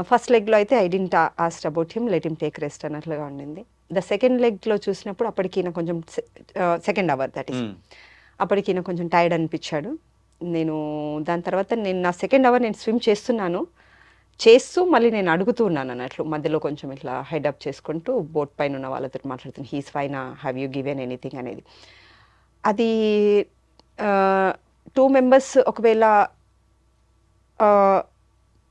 ఫస్ట్ లెగ్లో అయితే I didn't ask about him, let him take rest అన్నట్లుగా ఉండింది. ద సెకండ్ లెగ్లో చూసినప్పుడు అప్పటికి ఈయన కొంచెం సెకండ్ అవర్ దట్ ఈస్, అప్పటికి ఈయన కొంచెం టైర్డ్ అనిపించాడు. నేను దాని తర్వాత నా సెకండ్ అవర్ నేను స్విమ్ చేస్తూ మళ్ళీ నేను అడుగుతూ ఉన్నాను అన్నట్లు, మధ్యలో కొంచెం ఇట్లా హెడ్ అప్ చేసుకుంటూ బోట్ పైన ఉన్న వాళ్ళతో మాట్లాడుతున్నాను, he's fine, have you given anything అనేది. అది 2 మెంబర్స్ ఒకవేళ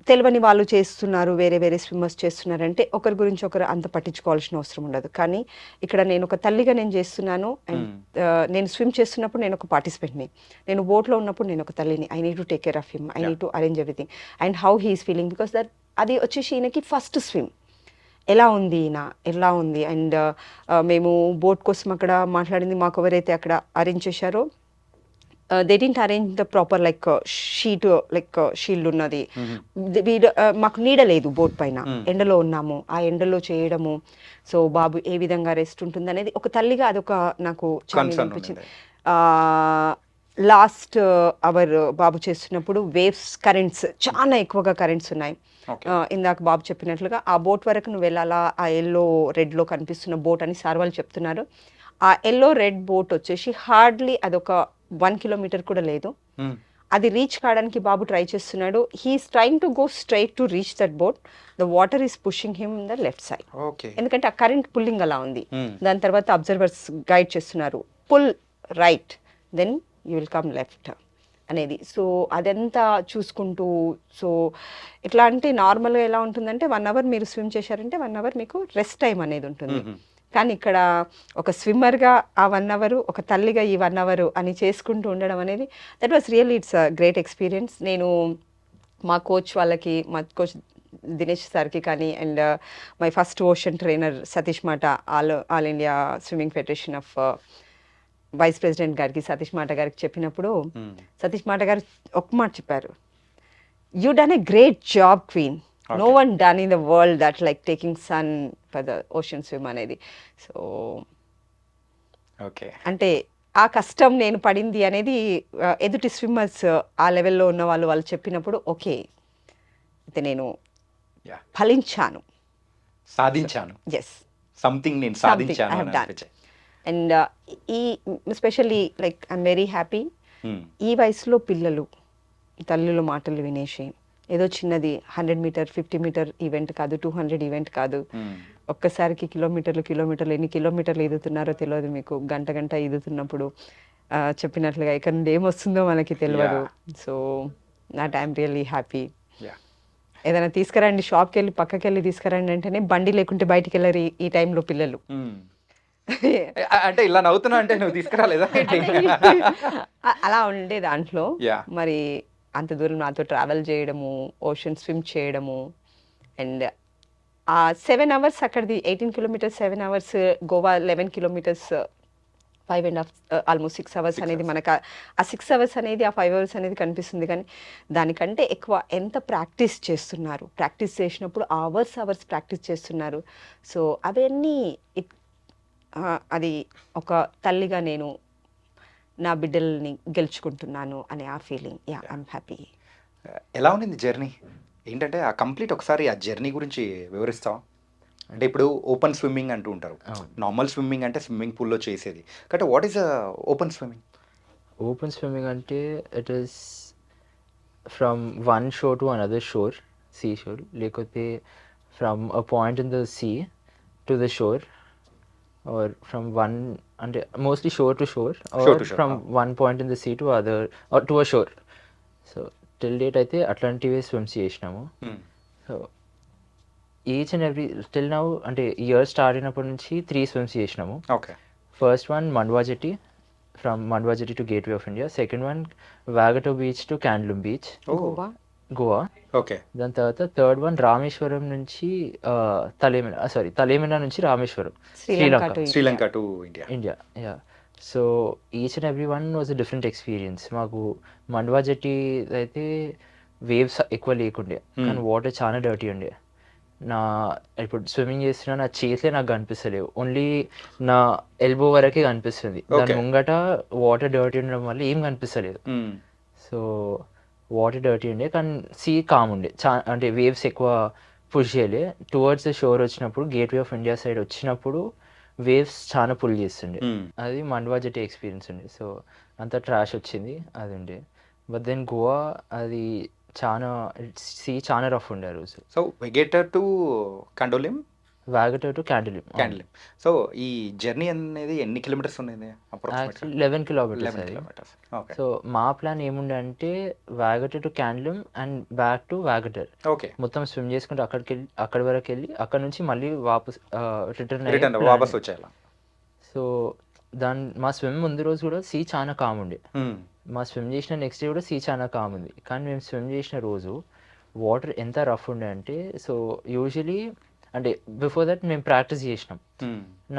తెలియని వాళ్ళు చేస్తున్నారు, వేరే స్విమ్మర్స్ చేస్తున్నారంటే ఒకరి గురించి ఒకరు అంత పట్టించుకోవాల్సిన అవసరం ఉండదు. కానీ ఇక్కడ నేను ఒక తల్లిగా నేను చేస్తున్నాను, అండ్ నేను స్విమ్ చేస్తున్నప్పుడు నేను ఒక పార్టిసిపెంట్ని, నేను బోట్లో ఉన్నప్పుడు నేను ఒక తల్లిని. I need to take care of him, I need to arrange everything and how he's feeling, because that అది వచ్చేసి ఈయనకి ఫస్ట్ స్విమ్ ఎలా ఉంది. అండ్ మేము బోట్ కోసం అక్కడ మాట్లాడింది, మాకు ఎవరైతే అక్కడ అరేంజ్ చేశారో they didn't arrange the proper like shield ఉన్నది, మాకు నీడ లేదు బోట్ పైన, ఎండలో ఉన్నాము, ఆ ఎండలో చేయడము, సో బాబు ఏ విధంగా రెస్ట్ ఉంటుంది అనేది ఒక తల్లిగా అదొక నాకు చాలా అనిపించింది. లాస్ట్ అవర్ బాబు చేస్తున్నప్పుడు వేవ్స్, కరెంట్స్ చాలా ఎక్కువగా కరెంట్స్ ఉన్నాయి. ఇందాక బాబు చెప్పినట్లుగా ఆ బోట్ వరకు నువ్వు వెళ్ళాలా, ఆ ఎల్లో రెడ్లో కనిపిస్తున్న బోట్ అని సార్ వాళ్ళు చెప్తున్నారు. ఆ ఎల్లో రెడ్ బోట్ వచ్చేసి హార్డ్లీ అదొక 1 కిలోమీటర్ కూడా లేదు. అది రీచ్ కావడానికి బాబు ట్రై చేస్తున్నాడు. He's trying to go straight to reach that boat, the water is pushing him the left side, ఎందుకంటే ఆ కరెంట్ పుల్లింగ్ అలా ఉంది. దాని తర్వాత అబ్జర్వర్స్ గైడ్ చేస్తున్నారు, pull right then you will come left అనేది. సో అదంతా చూసుకుంటూ, సో ఎట్లా అంటే నార్మల్గా ఎలా ఉంటుందంటే 1 అవర్ మీరు స్విమ్ చేశారంటే 1 అవర్ మీకు రెస్ట్ టైం అనేది ఉంటుంది. కానీ ఇక్కడ ఒక స్విమ్మర్గా ఆ 1 అవర్, ఒక తల్లిగా ఈ 1 అవర్ అని చేసుకుంటూ ఉండడం అనేది, that was really it's a great experience. నేను మా కోచ్ దినేష్ సార్కి కానీ, and my first ocean trainer Satish మాట, all India swimming federation of vice president గారికి, సతీష్ మాట గారికి చెప్పినప్పుడు సతీష్ మాట గారు ఒక మాట చెప్పారు, you done a great job queen, no one done in the world that like taking son for the ocean swim అనేది. So okay. అంటే ఆ కష్టం నేను పడింది అనేది ఎదుటి స్విమ్మర్స్ ఆ లెవెల్లో ఉన్న వాళ్ళు చెప్పినప్పుడు ఓకే అయితే నేను Yeah. ఫలించాను. సాధించాను, ఎస్, సంథింగ్ నేను Something I సాధించాను have అని done. అనిపించాయి. అండ్ ఈ especially like I'm very happy. Hmm. ఈ వయసులో పిల్లలు తల్లుల మాటలు వినేసి ఏదో చిన్నది 100 మీటర్ 50 మీటర్ ఈవెంట్ కాదు, 200 ఈవెంట్ కాదు, Hmm. ఒక్కసారికి కిలోమీటర్లు ఎన్ని కిలోమీటర్లు ఈదుతున్నారో తెలియదు మీకు. గంట ఈదుతున్నప్పుడు చెప్పినట్లుగా ఇక్కడ నుండి ఏమొస్తుందో మనకి తెలియదు. So not I'm really happy. Yeah. ఏదైనా తీసుకురండి, షాప్కి వెళ్ళి పక్కకి వెళ్ళి తీసుకురండి అంటేనే బండి లేకుంటే బయటికి వెళ్ళరు ఈ టైంలో పిల్లలు. Hmm. అంటే ఇలా నవ్వుతున్నా అంటే నువ్వు తీసుకురాలేదా? అలా ఉండే దాంట్లో Yeah. మరి అంత దూరం నాతో ట్రావెల్ చేయడము, ఓషన్ స్విమ్ చేయడము, అండ్ ఆ 7 అవర్స్ అక్కడిది 18 kilometres 7 hours, Goa 11 kilometres 5.5 almost 6 hours అనేది మనకు ఆ 6 అవర్స్ అనేది ఆ 5 అవర్స్ అనేది కనిపిస్తుంది. కానీ దానికంటే ఎక్కువ ఎంత ప్రాక్టీస్ చేస్తున్నారు, ప్రాక్టీస్ చేసినప్పుడు అవర్స్ ప్రాక్టీస్ చేస్తున్నారు. సో అవన్నీ అది ఒక తల్లిగా నేను నా బిడ్డల్ని గెలుచుకుంటున్నాను అనే ఆ ఫీలింగ్. Yeah, I'm happy. ఎలా ఉండింది జర్నీ? ఏంటంటే ఆ కంప్లీట్ ఒకసారి ఆ జర్నీ గురించి వివరిస్తావా? అంటే ఇప్పుడు ఓపెన్ స్విమ్మింగ్ అంటూ ఉంటారు. నార్మల్ స్విమ్మింగ్ అంటే స్విమ్మింగ్ పూల్లో చేసేది, కాబట్టి what is open swimming? Open swimming అంటే it is from one shore to another shore, sea shore, లేకపోతే from a point in the sea to the shore, or from one అంటే mostly shore to shore, Shore or to shore, from one point in the sea to other or to a shore. So till date అయితే అట్లాంటివే swims చేసినాము. So each and every till now అంటే year start అయినప్పటి నుంచి 3 swims చేసినాము. Okay. First one Mandwa jetty, from Mandwa jetty to gateway of India. Second one Vagator beach to Candolim beach, Goa. Goa. Okay. దాని తర్వాత third one Rameswaram నుంచి తలేమినా నుంచి Rameswaram, Sri Lanka to India. India. Yeah. So each and every one was a different experience. మాకు మండ్వా జెట్టి అయితే waves ఎక్కువ లేకుండే, కానీ water చాలా డర్టీ ఉండే. ఇప్పుడు స్విమ్మింగ్ చేస్తున్నా నా చేతులే నాకు కనిపిస్తలేవు, ఓన్లీ నా ఎల్బో వరకే కనిపిస్తుంది. దాని ముంగట వాటర్ డర్టీ ఉండడం వల్ల ఏం కనిపిస్తలేదు. సో వాటర్ డర్టీ ఉండే, కానీ సీ కామ్ ఉండే, అంటే వేవ్స్ ఎక్కువ పుష్ చేయలే. టువర్డ్స్ ద షోర్ వచ్చినప్పుడు, గేట్వే ఆఫ్ ఇండియా సైడ్ వచ్చినప్పుడు వేవ్స్ చాలా పుల్ చేస్తుండే. అది మండ్వా జెట్టి ఎక్స్పీరియన్స్ ఉండే. సో అంత ట్రాష్ వచ్చింది, అది ఉండే. బట్ దెన్ గోవా అది సీ చాలా రఫ్ ఉండే ఆ రోజు. So Vagator to Candolim, Vagator to Candolim. So ఈ జర్నీ అనేది ఎన్ని కిలోమీటర్స్ ఉంది? యాక్చువల్లీ 11 కిలోమీటర్స్ అది. ఓకే. సో మా ప్లాన్ ఏముండే అంటే Vagator to Candolim and back to Vagator. Okay. మొత్తం స్విమ్ చేసుకుంటూ అక్కడి వరకు వెళ్ళి అక్కడ నుంచి మళ్ళీ వాపస్ రిటర్న్ వాపస్ వచ్చేయాలి. సో మా స్విమ్ ముందు రోజు కూడా సీ చాలా కామ్ ఉండే. మా స్విమ్ చేసిన నెక్స్ట్ డే కూడా సీ చాలా కామ్ ఉంది. కానీ మేము స్విమ్ చేసిన రోజు వాటర్ ఎంత రఫ్ ఉండే అంటే, సో యూజువలీ అంటే బిఫోర్ దట్ మేము ప్రాక్టీస్ చేసినాం.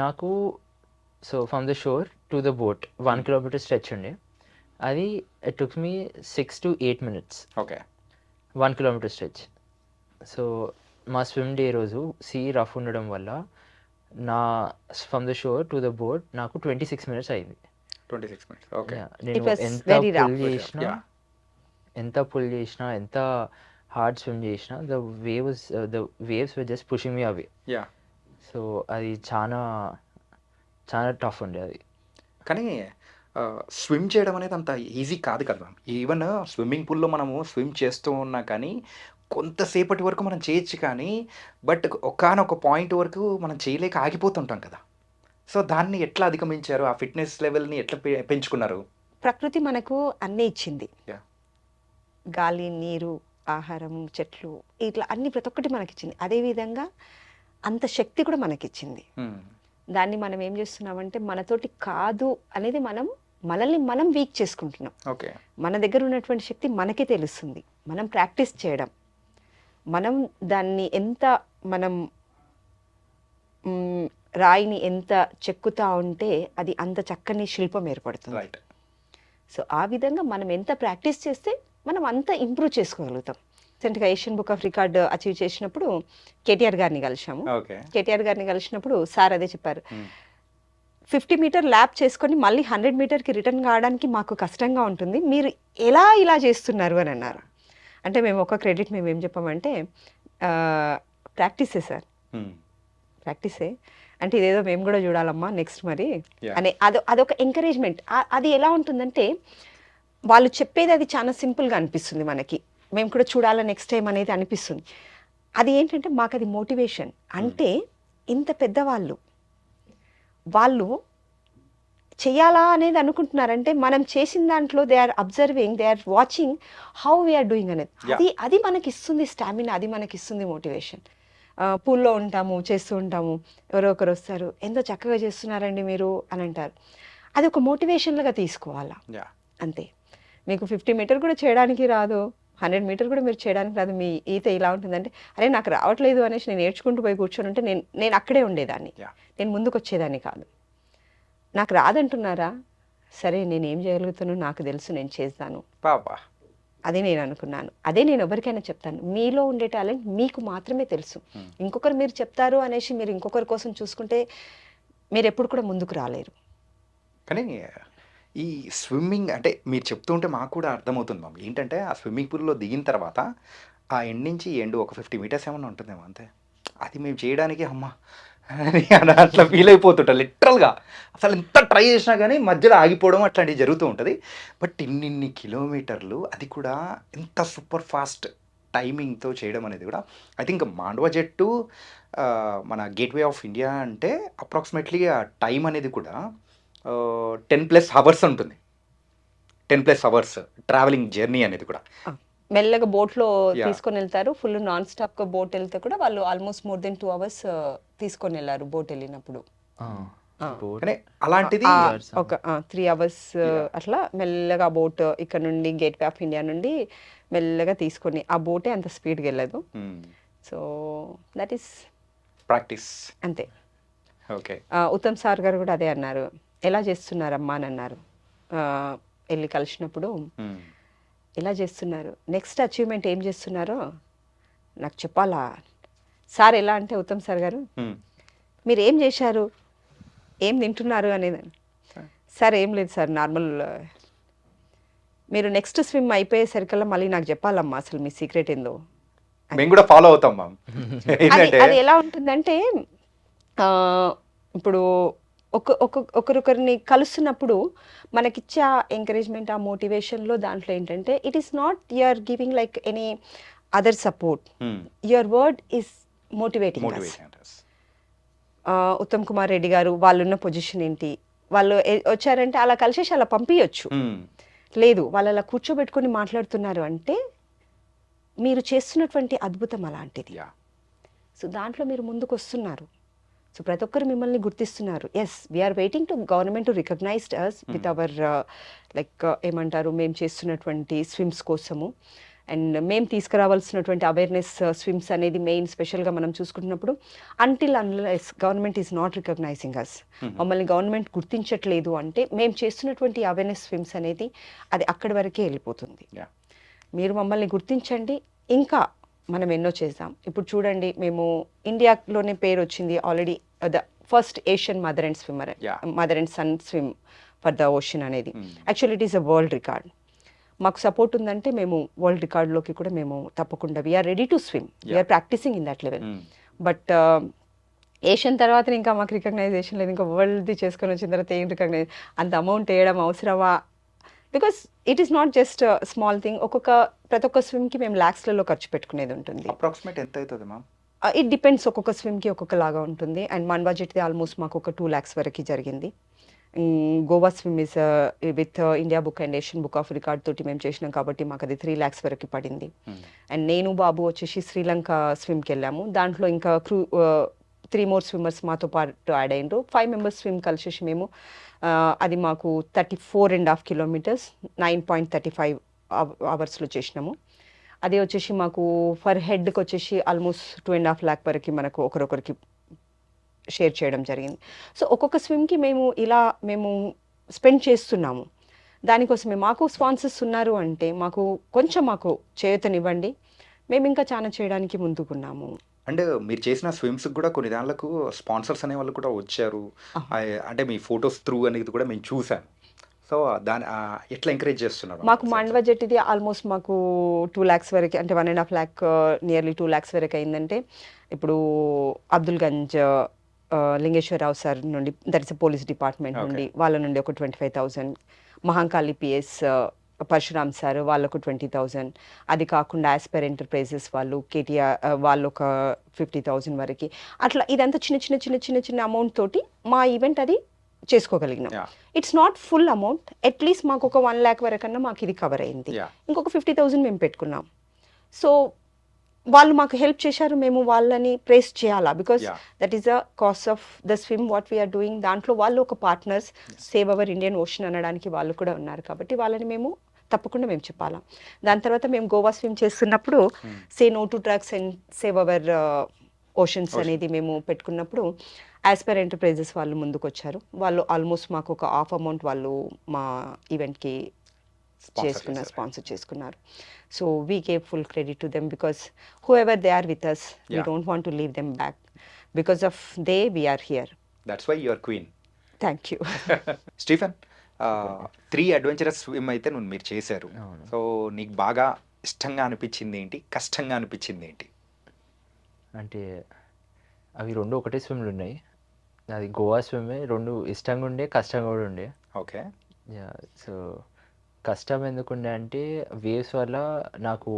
నాకు so from the shore to the boat 1 kilometre stretch ఉండే. అది it took me 6 to 8 minutes. Okay. 1 kilometre stretch. So మా స్విమ్ డే రోజు సీ రఫ్ ఉండడం వల్ల నా from the shore to the boat నాకు 26 minutes అయింది. 26 minutes. ఓకే. నేను was ఎంత very rough. పుల్ చేసినా ఎంత హార్డ్ స్విమ్ చేసినా the waves were just pushing me away. Yeah. So అది చాలా టఫ్ ఉండే అది. కానీ స్విమ్ చేయడం అనేది అంత ఈజీ కాదు కదా. ఈవెన్ స్విమ్మింగ్ పూల్లో మనము స్విమ్ చేస్తూ ఉన్నా కానీ కొంతసేపటి వరకు మనం చేయొచ్చు, కానీ బట్ ఒకానొక పాయింట్ వరకు మనం చేయలేక ఆగిపోతుంటాం కదా. సో దాన్ని ఎట్లా అధిగమించారు? ఆ ఫిట్నెస్ లెవెల్ని ఎట్లా పెంచుకున్నారు? ప్రకృతి మనకు అన్నీ ఇచ్చింది. Yeah. గాలి, నీరు, ఆహారం, చెట్లు, ఇట్లా అన్ని ప్రతి ఒక్కటి మనకిచ్చింది. అదేవిధంగా అంత శక్తి కూడా మనకిచ్చింది. దాన్ని మనం ఏం చేస్తున్నామంటే మనతోటి కాదు అనేది మనల్ని మనం వీక్ చేసుకుంటున్నాం. ఓకే. మన దగ్గర ఉన్నటువంటి శక్తి మనకే తెలుస్తుంది. మనం ప్రాక్టీస్ చేయడం, మనం దాన్ని ఎంత మనం రాయిని ఎంత చెక్కుతా ఉంటే అది అంత చక్కని శిల్పం ఏర్పడుతుంది. రైట్. సో ఆ విధంగా మనం ఎంత ప్రాక్టీస్ చేస్తే మనం అంత ఇంప్రూవ్ చేసుకోగలుగుతాం. రీసెంట్గా Asian book of record achieve చేసినప్పుడు కేటీఆర్ గారిని కలిసాము. ఓకే. కేటీఆర్ గారిని కలిసినప్పుడు సార్ అదే చెప్పారు, 50 మీటర్ ల్యాప్ చేసుకొని మళ్ళీ 100 మీటర్కి రిటర్న్ కావడానికి మాకు కష్టంగా ఉంటుంది, మీరు ఎలా ఇలా చేస్తున్నారు అని అన్నారు. అంటే మేము ఒక క్రెడిట్ మేము ఏం చెప్పామంటే ప్రాక్టీసే సార్, ప్రాక్టీసే, అంటే ఇదేదో మేము కూడా చూడాలమ్మా నెక్స్ట్ మరి అనే అదొక ఎంకరేజ్మెంట్. అది ఎలా ఉంటుందంటే వాళ్ళు చెప్పేది అది చాలా సింపుల్గా అనిపిస్తుంది మనకి, మేము కూడా చూడాలా నెక్స్ట్ టైం అనేది అనిపిస్తుంది. అది ఏంటంటే మాకు అది మోటివేషన్. అంటే ఇంత పెద్దవాళ్ళు వాళ్ళు చేయాలా అనేది అనుకుంటున్నారంటే మనం చేసిన దాంట్లో they are observing, they are watching how we're doing అనేది. అది మనకి ఇస్తుంది స్టామినా, అది మనకి ఇస్తుంది మోటివేషన్. పూల్లో ఉంటాము, చేస్తూ ఉంటాము, ఎవరో ఒకరు వస్తారు, ఎంతో చక్కగా చేస్తున్నారండి మీరు అని అంటారు, అది ఒక మోటివేషన్లుగా తీసుకోవాలా అంతే. మీకు 50 మీటర్ కూడా చేయడానికి రాదు, 100 మీటర్ కూడా మీరు చేయడానికి రాదు, మీ ఈత ఇలా ఉంటుందంటే అరే నాకు రావట్లేదు అనేసి నేను నేర్చుకుంటూ పోయి కూర్చొని ఉంటే నేను అక్కడే ఉండేదాన్ని, నేను ముందుకు వచ్చేదాన్ని కాదు. నాకు రాదంటున్నారా, సరే నేను ఏం చేయగలుగుతానో నాకు తెలుసు, నేను చేస్తాను, అదే నేను అనుకున్నాను. అదే నేను ఎవరికైనా చెప్తాను, మీలో ఉండే టాలెంట్ మీకు మాత్రమే తెలుసు, ఇంకొకరు మీరు చెప్తారు అనేసి మీరు ఇంకొకరి కోసం చూసుకుంటే మీరు ఎప్పుడు కూడా ముందుకు రాలేరు. కానీ ఈ స్విమ్మింగ్ అంటే మీరు చెప్తూ ఉంటే మాకు కూడా అర్థమవుతుంది మ్యామ్. ఏంటంటే ఆ స్విమ్మింగ్ పూల్లో దిగిన తర్వాత ఆ ఎండ్ నుంచి ఎండ్ ఒక 50 మీటర్స్ ఏమన్నా ఉంటుందేమో అంతే. అది మేము చేయడానికి అమ్మ అని అట్లా ఫీల్ అయిపోతుంటా లిటరల్గా. అసలు ఎంత ట్రై చేసినా కానీ మధ్యలో ఆగిపోవడం అట్లాంటివి జరుగుతూ ఉంటుంది. బట్ ఇన్ని కిలోమీటర్లు, అది కూడా ఎంత సూపర్ ఫాస్ట్ టైమింగ్తో చేయడం అనేది కూడా ఐ థింక్ మాండవ జెట్టు మన గేట్వే ఆఫ్ ఇండియా అంటే అప్రాక్సిమేట్లీ ఆ టైం అనేది కూడా 10+ అవర్స్ ఉంటుంది. 10+ అవర్స్ ట్రావెలింగ్ జర్నీ అనేది కూడా. మెల్లగా బోట్లో తీసుకొని వెళ్తారు, ఫుల్ నాన్ స్టాప్ గా బోట్ వెళ్తే కూడా వాళ్ళు ఆల్మోస్ట్ మోర్ దెన్ 2 అవర్స్ తీసుకొని వెళ్ళారు బోట్ వెళ్ళినప్పుడు. అలాంటిది ఒక 3 అవర్స్ అట్లా మెల్లగా బోట్ ఇక్కడ నుండి గేట్వే ఆఫ్ ఇండియా నుండి మెల్లగా తీసుకొని, ఆ బోటే అంత స్పీడ్గా వెళ్ళదు. సో దట్ ఈస్ ప్రాక్టీస్ అంతే. ఓకే. ఉత్తమ్ సార్ గారు కూడా అదే అన్నారు, ఎలా చేస్తున్నారమ్మా అని అన్నారు వెళ్ళి కలిసినప్పుడు. ఎలా చేస్తున్నారు, నెక్స్ట్ అచీవ్మెంట్ ఏం చేస్తున్నారో నాకు చెప్పాలా సార్. ఎలా అంటే ఉత్తమ్ సార్ గారు, మీరు ఏం చేశారు, ఏం తింటున్నారు అనేది. సార్ ఏం లేదు సార్, నార్మల్, మీరు నెక్స్ట్ స్విమ్ అయిపోయేసరికల్లా మళ్ళీ నాకు చెప్పాలమ్మా అసలు మీ సీక్రెట్ ఏందో. మేము కూడా ఫాలో అవుతాం మ్యామ్. అది ఎలా ఉంటుందంటే ఇప్పుడు ఒకరిని కలుస్తున్నప్పుడు మనకిచ్చే ఆ ఎంకరేజ్మెంట్, ఆ మోటివేషన్లో దాంట్లో ఏంటంటే it is not you're giving like any other support, your word is motivating. Uttam Kumar Reddy గారు వాళ్ళున్న పొజిషన్ ఏంటి, వాళ్ళు వచ్చారంటే అలా కలిసేసి అలా పంపించచ్చు. లేదు, వాళ్ళు అలా కూర్చోబెట్టుకొని మాట్లాడుతున్నారు అంటే మీరు చేస్తున్నటువంటి అద్భుతం అలాంటిది. సో దాంట్లో మీరు ముందుకు వస్తున్నారు. సో ప్రతి ఒక్కరు మిమ్మల్ని గుర్తిస్తున్నారు. Yes, we're waiting to government to recognised us with our like ఏమంటారు, మేము చేస్తున్నటువంటి స్విమ్స్ కోసము. అండ్ మేము తీసుకురావాల్సినటువంటి అవేర్నెస్ స్విమ్స్ అనేది మెయిన్ స్పెషల్గా మనం చూసుకుంటున్నప్పుడు until unless government is not recognising us, మమ్మల్ని గవర్నమెంట్ గుర్తించట్లేదు అంటే మేము చేస్తున్నటువంటి అవేర్నెస్ స్విమ్స్ అనేది అది అక్కడి వరకే వెళ్ళిపోతుంది. మీరు మమ్మల్ని గుర్తించండి, ఇంకా మనం ఎన్నో చేద్దాం. ఇప్పుడు చూడండి, మేము ఇండియాలోనే పేరు వచ్చింది already, the first Asian mother and son swim for the ocean అనేది. Actually it is a world record. మాకు సపోర్ట్ ఉందంటే మేము వరల్డ్ రికార్డ్లోకి కూడా మేము తప్పకుండా we're ready to swim, we're practising in that level. But Asian తర్వాత ఇంకా మాకు రికగ్నైజేషన్ లేదు, ఇంకా వరల్డ్ది చేసుకొని వచ్చిన తర్వాత ఏం రికగ్నైజ్, అంత అమౌంట్ వేయడం అవసరమా? Because it is not just small thing. ప్రతి ఒక్క స్విమ్కి మేము ల్యాక్స్లలో ఖర్చు పెట్టుకునేది ఉంటుంది. అప్రాక్సిమేట్ ఎంత అవుతుంది మ్యామ్? ఇట్ డిపెండ్స్, ఒక్కొక్క స్విమ్కి ఒక్కొక్కలాగా ఉంటుంది. అండ్ మన బడ్జెట్ది ఆల్మోస్ట్ మాకు ఒక 2 lakhs వరకు జరిగింది. Goa swim is with India book and Asian book of record తోటి మేము చేసినాం కాబట్టి మాకు అది 3 lakhs వరకు పడింది. అండ్ నేను బాబు వచ్చేసి శ్రీలంక స్విమ్కి వెళ్ళాము. దాంట్లో ఇంకా 3 more swimmers మాతో పాటు యాడ్ అయ్యిండ్రు. 5 members స్విమ్ కలిసేసి మేము అది మాకు 34.5 kilometers 9.35 hours చేసినాము. అది వచ్చేసి మాకు ఫర్ హెడ్కి వచ్చేసి ఆల్మోస్ట్ 2.5 lakh వరకు మనకు ఒకరొకరికి షేర్ చేయడం జరిగింది. సో ఒక్కొక్క స్విమ్కి మేము స్పెండ్ చేస్తున్నాము. దానికోసమే మాకు స్పాన్సర్స్ ఉన్నారు అంటే మాకు కొంచెం చేయూతనివ్వండి, మేము ఇంకా చాలా చేయడానికి ముందుకున్నాము. అండ్ మీరు చేసిన స్విమ్స్కి కూడా కొన్ని దానిలకు స్పాన్సర్స్ అనే వాళ్ళు కూడా వచ్చారు. అంటే మీ ఫొటోస్ త్రూ అనేది కూడా మేము చూసాం. సో దాని ఎట్లా ఎంకరేజ్ చేస్తున్నారు? మాకు మాండవ జెట్ ఇది ఆల్మోస్ట్ మాకు 2 lakhs వరకు, అంటే 1.5 lakh నియర్లీ 2 lakhs వరకు అయిందంటే, ఇప్పుడు అబ్దుల్ గంజ్ లింగేశ్వరరావు సార్ నుండి, దట్ ఇస్ పోలీస్ డిపార్ట్మెంట్ నుండి, వాళ్ళ నుండి ఒక 25,000, మహాంకాళి పిఎస్ పరశురామ్ సార్ వాళ్ళకు 20,000, అది కాకుండా ఆస్పైర్ ఎంటర్ప్రైజెస్ వాళ్ళు కేటీఆర్ వాళ్ళు ఒక 50,000 వరకు, అట్లా ఇదంతా చిన్న చిన్న చిన్న చిన్న చిన్న అమౌంట్ తోటి మా ఈవెంట్ అది చేసుకోగలిగినాం. It's not full amount, at least మాకు ఒక 1 lakh వరకన్నా మాకు ఇది కవర్ అయింది. ఇంకొక 50,000 మేము పెట్టుకున్నాం. సో వాళ్ళు మాకు హెల్ప్ చేశారు, మేము వాళ్ళని ప్రేస్ చేయాలా, because that is a cause of the swim what we're doing. దాంట్లో వాళ్ళు ఒక partners, save our Indian Ocean అనడానికి వాళ్ళు కూడా ఉన్నారు, కాబట్టి వాళ్ళని మేము తప్పకుండా మేము చెప్పాలా. దాని తర్వాత మేము గోవా స్విమ్ చేస్తున్నప్పుడు say no to drugs and save our oceans అనేది మేము పెట్టుకున్నప్పుడు ఆస్పైర్ ఎంటర్ప్రైజెస్ వాళ్ళు ముందుకు వచ్చారు. వాళ్ళు ఆల్మోస్ట్ మాకు ఒక హాఫ్ అమౌంట్ వాళ్ళు మా ఈవెంట్కి స్పాన్సర్ చేసుకున్నారు. So we gave full credit to them, because whoever they are with us, we don't want to leave them back. Because of they we are here. That's why you are queen. Thank you. Stephen, 3 adventurous swim అయితే మీరు చేశారు. So నీకు బాగా ఇష్టంగా అనిపించింది ఏంటి, కష్టంగా అనిపించింది ఏంటి? అంటే అవి 2 ఒకటే స్విమ్లు ఉన్నాయి. అది గోవా స్విమ్ 2 ఇష్టంగా ఉండే, కష్టంగా కూడా ఉండే. ఓకే. సో కష్టం ఎందుకుండే అంటే వేవ్స్ వల్ల నాకు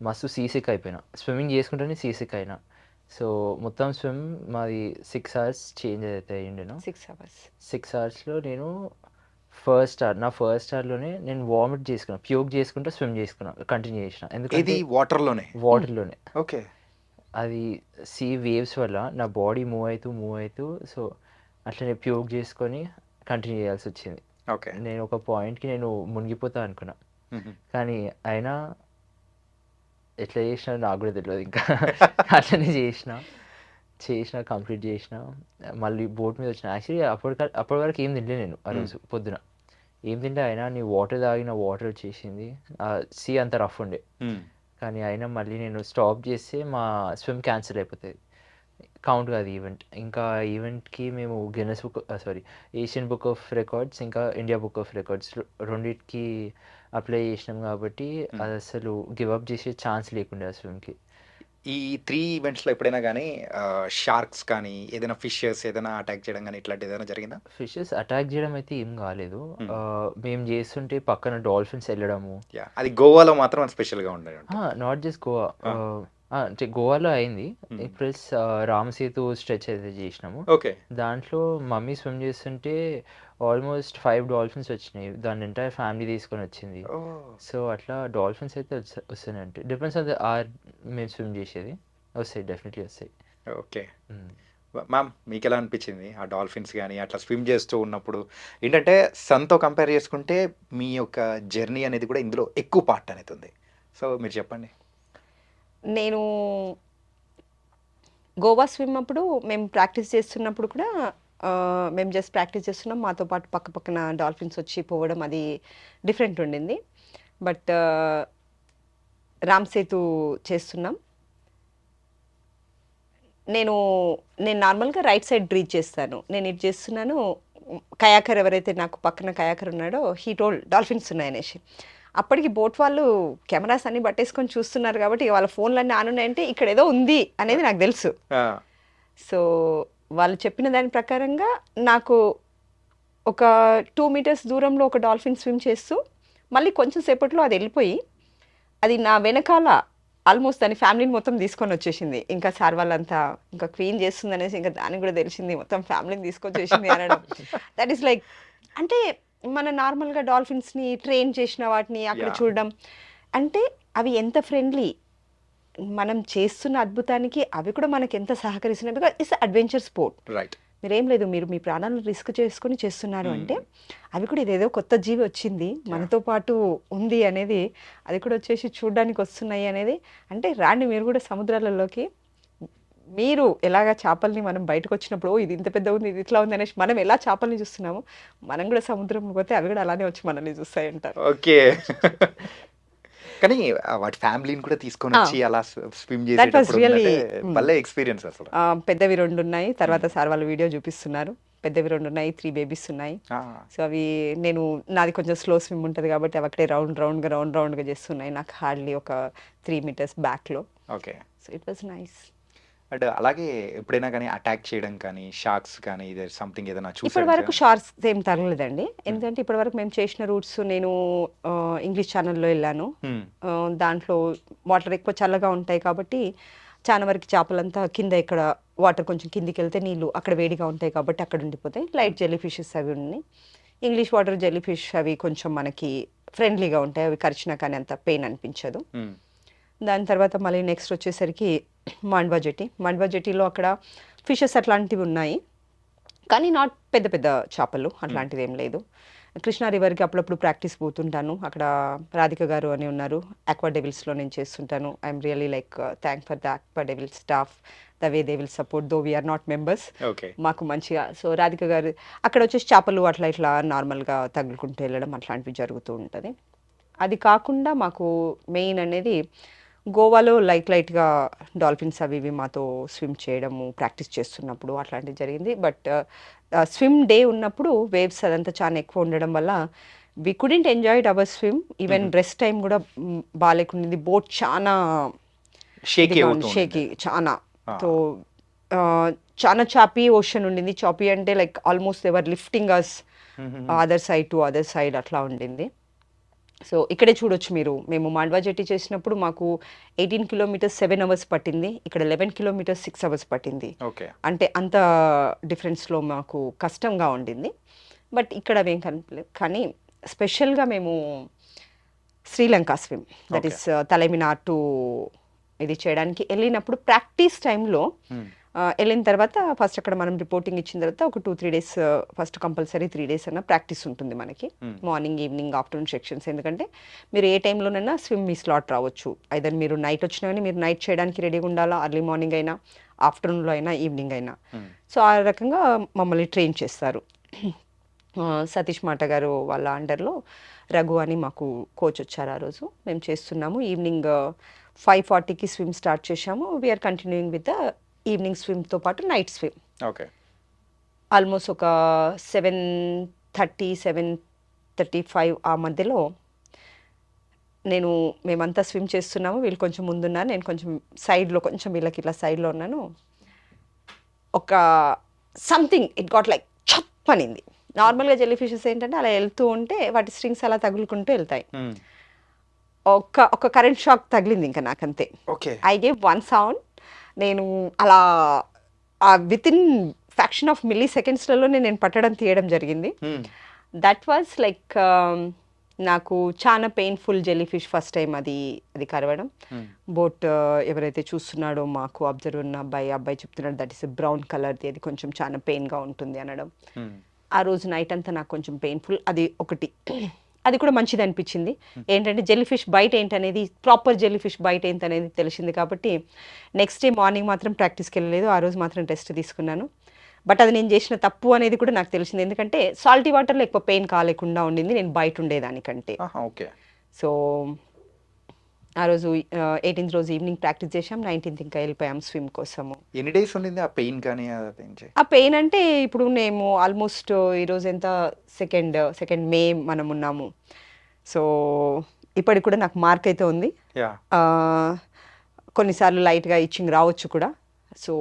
మస్తు సీసిక్ అయిపోయినా, స్విమ్మింగ్ చేసుకుంటేనే సీసిక్ అయినా. సో మొత్తం స్విమ్ మాది 6 hours చేంజ్ అయితే అయ్యిండేను. 6 hours. 6 hoursలో నేను నా ఫస్ట్ స్టార్లోనే నేను వామిట్ చేసుకున్నా, ప్యూక్ చేసుకుంటా స్విమ్ చేసుకున్నా, కంటిన్యూ చేసిన. ఎందుకంటే వాటర్లోనే. ఓకే. అది సీ వేవ్స్ వల్ల నా బాడీ మూవ్ అవుతూ సో అట్లనే ప్యూక్ చేసుకొని కంటిన్యూ చేయాల్సి వచ్చింది. ఓకే. నేను ఒక పాయింట్కి నేను మునిగిపోతా అనుకున్నా, కానీ అయినా ఎట్లా చేసినా నాకు కూడా తెలియదు. ఇంకా అట్లనే చేసిన కంప్లీట్ చేసిన, మళ్ళీ బోట్ మీద వచ్చిన. యాక్చువల్లీ అప్పటి వరకు ఏం తినలే నేను ఆ రోజు పొద్దున, ఏం తింటే అయినా నీ వాటర్ తాగిన వాటర్ వచ్చేసింది. సీ అంత రఫ్ ఉండే, కానీ అయినా మళ్ళీ నేను స్టాప్ చేస్తే మా స్విమ్ క్యాన్సిల్ అయిపోతుంది, కౌంట్ కాదు ఈవెంట్. ఇంకా ఈవెంట్కి మేము Guinness book Asian book of records ఇంకా ఇండియా బుక్ ఆఫ్ రికార్డ్స్ రెండింటికి అప్లై చేసినాం, కాబట్టి అది అసలు గివ్ అప్ చేసే ఛాన్స్ లేకుండే ఆ స్విమ్కి. ఈ 3 ఈవెంట్స్లో ఎప్పుడైనా కానీ షార్క్స్ కానీ ఏదైనా ఫిషెస్ ఏదైనా అటాక్ చేయడం కానీ ఇట్లాంటి ఏదైనా జరిగిందా? ఫిషెస్ అటాక్ చేయడం అయితే ఏం కాలేదు. మేము చేస్తుంటే పక్కన డాల్ఫిన్స్ వెళ్ళడము, అది గోవాలో మాత్రం స్పెషల్గా ఉండేది. నాట్ జస్ట్ గోవా, అంటే గోవాలో అయింది. ప్లస్ రామసేతు స్ట్రెచ్ అయితే చేసినాము. ఓకే. దాంట్లో మమ్మీ స్విమ్ చేస్తుంటే ఆల్మోస్ట్ 5 డాల్ఫిన్స్ వచ్చినాయి, దాని ఎంటైర్ ఫ్యామిలీ తీసుకొని వచ్చింది. సో అట్లా డాల్ఫిన్స్ అయితే వస్తున్నాయి. అంటే డిపెండ్స్ ఆన్ ద మేము స్విమ్ చేసేది, వస్తాయి, డెఫినెట్లీ వస్తాయి. ఓకే మ్యామ్, మీకు ఎలా అనిపించింది ఆ డాల్ఫిన్స్ కానీ అట్లా స్విమ్ చేస్తూ ఉన్నప్పుడు? ఏంటంటే సన్తో కంపేర్ చేసుకుంటే మీ యొక్క జర్నీ అనేది కూడా ఇందులో ఎక్కువ పార్ట్ అనేది ఉంది. సో మీరు చెప్పండి. నేను గోవా స్విమ్ అప్పుడు మేము ప్రాక్టీస్ చేస్తున్నప్పుడు కూడా మేము జస్ట్ ప్రాక్టీస్ చేస్తున్నాం, మాతో పాటు పక్క పక్కన డాల్ఫిన్స్ వచ్చి పోవడం అది డిఫరెంట్ ఉండింది. బట్ రామ్ సేతు చేస్తున్నాం, నేను నార్మల్గా రైట్ సైడ్ బ్రీచ్ చేస్తాను. నేను ఇది చేస్తున్నాను, కయాకర్ ఎవరైతే నాకు పక్కన కయాకర్ ఉన్నాడో హీ టోల్డ్ డాల్ఫిన్స్ ఉన్నాయనేసి. అప్పటికి బోట్ వాళ్ళు కెమెరాస్ అన్ని పట్టేసుకొని చూస్తున్నారు, కాబట్టి వాళ్ళ ఫోన్లన్నీ ఆన్ ఉన్నాయంటే ఇక్కడ ఏదో ఉంది అనేది నాకు తెలుసు. సో వాళ్ళు చెప్పిన దాని ప్రకారంగా నాకు ఒక 2 meters దూరంలో ఒక డాల్ఫిన్ స్విమ్ చేస్తూ మళ్ళీ కొంచెం సేపట్లో అది వెళ్ళిపోయి అది నా వెనకాల ఆల్మోస్ట్ దాని ఫ్యామిలీని మొత్తం తీసుకొని వచ్చేసింది. ఇంకా సార్ వాళ్ళంతా ఇంకా క్వీన్ చేస్తుంది అనేసి ఇంకా దానికి కూడా తెలిసింది, మొత్తం ఫ్యామిలీని తీసుకొని చేసింది అనడం. దట్ ఈస్ లైక్, అంటే మన నార్మల్గా డాల్ఫిన్స్ని ట్రైన్ చేసిన వాటిని అక్కడ చూడడం అంటే అవి ఎంత ఫ్రెండ్లీ, మనం చేస్తున్న అద్భుతానికి అవి కూడా మనకి ఎంత సహకరిస్తున్నాయి. Because it's adventure sport. Right. మీరేం లేదు, మీరు మీ ప్రాణాలను రిస్క్ చేసుకొని చేస్తున్నారు అంటే అవి కూడా ఇదేదో కొత్త జీవి వచ్చింది మనతో పాటు ఉంది అనేది, అది కూడా వచ్చేసి చూడడానికి వస్తున్నాయి అనేది. అంటే రాండి మీరు కూడా సముద్రాలలోకి, మీరు ఎలాగా చేపల్ని మనం బయటకు వచ్చినప్పుడు ఇది ఇంత పెద్ద ఉంది, ఇది ఇట్లా ఉంది అనేసి మనం ఎలా చేపల్ని చూస్తున్నాము, మనం కూడా సముద్రం పోతే అవి కూడా అలానే వచ్చి మనల్ని చూస్తాయి అంటారు. ఓకే. కానీ వాటి ఫ్యామిలీని కూడా తీసుకొని వచ్చి అలా స్విమ్ That was చేసేటప్పుడు really, భలే ఎక్స్పీరియన్స్ అసలు. పెద్దవి 2 ఉన్నాయి, తర్వాత సార్ వాళ్ళు వీడియో చూపిస్తున్నారు. పెద్దవి 2 ఉన్నాయి, 3 బేబీస్ ఉన్నాయి. సో అవి నాది కొంచెం స్లో స్విమ్ ఉంటుంది కాబట్టి అవి అక్కడే రౌండ్గా చేస్తున్నాయి. నాకు హార్డ్లీ ఒక 3 meters బ్యాక్లో. Okay. So it was nice. But అలాగే ఎప్పుడైనా కానీ అటాక్ చేయడం కానీ షార్క్స్ కానీ ఇదే సంథింగ్ ఏదైనా ఇప్పటి చూసారు? వరకు షార్క్స్ ఏం తగలలేదండి. ఎందుకంటే ఇప్పటి వరకు మేము చేసిన రూట్స్ నేను ఇంగ్లీష్ ఛానల్లో వెళ్ళాను. దాంట్లో వాటర్ ఎక్కువ చల్లగా ఉంటాయి కాబట్టి చాలా వరకు చేపలంతా కింద ఇక్కడ వాటర్ కొంచెం కిందికి వెళ్తే నీళ్ళు అక్కడ వేడిగా ఉంటాయి కాబట్టి అక్కడ ఉండిపోతాయి. లైట్ జెల్లీ ఫిషెస్ అవి ఉన్నాయి. ఇంగ్లీష్ వాటర్ జెల్లీ ఫిష్ అవి కొంచెం మనకి ఫ్రెండ్లీగా ఉంటాయి, అవి కరిచినా కానీ అంత పెయిన్ అనిపించదు. దాని తర్వాత మళ్ళీ నెక్స్ట్ వచ్చేసరికి మాండ్వా జెటీలో అక్కడ ఫిషెస్ అట్లాంటివి ఉన్నాయి, కానీ నాట్ పెద్ద పెద్ద చేపలు అట్లాంటిది ఏం లేదు. కృష్ణా రివర్కి అప్పుడప్పుడు ప్రాక్టీస్ పోతుంటాను. అక్కడ రాధిక గారు అని ఉన్నారు, ఆక్వా డెవిల్స్లో నేను చేస్తుంటాను. I'm really thank for the aqua devil staff, the way they will support, though we're not members. Okay. మాకు మంచిగా. సో రాధిక గారు అక్కడ వచ్చేసి చేపలు అట్లా ఇట్లా నార్మల్గా తగులుకుంటూ వెళ్ళడం అట్లాంటివి జరుగుతూ ఉంటుంది. అది కాకుండా మాకు మెయిన్ అనేది గోవాలో లైట్గా డాల్ఫిన్స్ అవి ఇవి మాతో స్విమ్ చేయడము ప్రాక్టీస్ చేస్తున్నప్పుడు అట్లాంటివి జరిగింది. బట్ స్విమ్ డే ఉన్నప్పుడు వేవ్స్ అదంతా చాలా ఎక్కువ ఉండడం వల్ల we couldn't enjoyed our swim. Even rest time కూడా బాగాలేకుండింది. బోట్ చాలా షేకి చాలా. సో చాలా చాపీ ఓషన్ ఉండింది. చాపీ అంటే almost ever lifting us other side to other side అట్లా ఉండింది. సో ఇక్కడే చూడొచ్చు మీరు, మేము మాండ్వా జెట్టి చేసినప్పుడు మాకు 18 kilometers 7 hours పట్టింది. ఇక్కడ 11 kilometers 6 hours పట్టింది. అంటే అంత డిఫరెన్స్లో మాకు కష్టంగా ఉండింది. బట్ ఇక్కడ అవేం కనిపించలేదు. కానీ స్పెషల్గా మేము Sri Lanka swim, that is Talaimannar to ఇది చేయడానికి వెళ్ళినప్పుడు ప్రాక్టీస్ టైంలో వెళ్ళిన తర్వాత ఫస్ట్ అక్కడ మనం రిపోర్టింగ్ ఇచ్చిన తర్వాత ఒక 2-3 days ఫస్ట్ కంపల్సరీ 3 days అన్న ప్రాక్టీస్ ఉంటుంది మనకి, మార్నింగ్ ఈవినింగ్ ఆఫ్టర్నూన్ సెక్షన్స్. ఎందుకంటే మీరు ఏ టైంలోనైనా స్విమ్ మీ స్లాట్ రావచ్చు. ఐదర్ మీరు నైట్ వచ్చినా కానీ మీరు నైట్ చేయడానికి రెడీగా ఉండాలా, అర్లీ మార్నింగ్ అయినా, ఆఫ్టర్నూన్లో అయినా, ఈవినింగ్ అయినా. సో ఆ రకంగా మమ్మల్ని ట్రైన్ చేస్తారు. సతీష్ మాట గారు వాళ్ళ అండర్లో రఘు అని మాకు కోచ్ వచ్చారు. ఆ రోజు మేము చేస్తున్నాము. ఈవినింగ్ 5:40కి స్విమ్ స్టార్ట్ చేసాము. We're continuing with the evening స్విమ్తో పాటు నైట్ స్విమ్. ఓకే. ఆల్మోస్ట్ ఒక 7:30, 7:35 ఆ మధ్యలో మేమంతా స్విమ్ చేస్తున్నాము. వీళ్ళు కొంచెం ముందున్నారు, నేను కొంచెం సైడ్లో, కొంచెం వీళ్ళకి ఇట్లా సైడ్లో ఉన్నాను. ఒక సంథింగ్ ఇట్ గాట్ చప్ అనింది. నార్మల్గా జెల్లీ ఫిషెస్ ఏంటంటే అలా వెళ్తూ ఉంటే వాటి స్ట్రింగ్స్ అలా తగులుకుంటూ వెళ్తాయి. ఒక కరెంట్ షాక్ తగిలింది ఇంకా నాకంతే. I gave 1 sound. నేను అలా విత్ ఇన్ ఫ్యాక్షన్ ఆఫ్ మిల్లీ సెకండ్స్లలో నేను పట్టడం తీయడం జరిగింది. దట్ వాజ్ నాకు చాలా painful jellyfish first time అది కరవడం. బోట్ ఎవరైతే చూస్తున్నాడో మాకు అబ్జర్వ్ ఉన్న అబ్బాయి చెప్తున్నాడు దట్ ఈస్ బ్రౌన్ కలర్ది, అది కొంచెం చాలా పెయిన్గా ఉంటుంది అనడం. ఆ రోజు నైట్ అంతా నాకు కొంచెం పెయిన్ఫుల్. అది ఒకటి, అది కూడా మంచిది అనిపించింది. ఏంటంటే జెల్లీ ఫిష్ బైట్ ఏంటనేది, ప్రాపర్ జెల్లీ ఫిష్ బైట్ ఏంటనేది తెలిసింది కాబట్టి నెక్స్ట్ డే మార్నింగ్ మాత్రం ప్రాక్టీస్కి వెళ్ళలేదు. ఆ రోజు మాత్రం రెస్ట్ తీసుకున్నాను. బట్ అది నేను చేసిన తప్పు అనేది కూడా నాకు తెలిసింది. ఎందుకంటే సాల్టీ వాటర్లో ఎక్కువ పెయిన్ కాలేకుండా ఉండింది నేను బయట ఉండేదానికంటే. సో ఆ రోజు 18th రోజు ఈవినింగ్ ప్రాక్టీస్ చేసాం, 19th ఇంకా వెళ్ళిపోయాం స్విమ్ కోసము. ఎన్ని డేస్ ఉండింది ఆ పెయిన్? కానీ ఆ పెయిన్ అంటే ఇప్పుడు మేము ఆల్మోస్ట్ ఈరోజు ఎంత సెకండ్ మే మనం ఉన్నాము. సో ఇప్పటికి కూడా నాకు మార్క్ అయితే ఉంది. కొన్నిసార్లు లైట్గా ఇచ్చింగ్ రావచ్చు కూడా. సో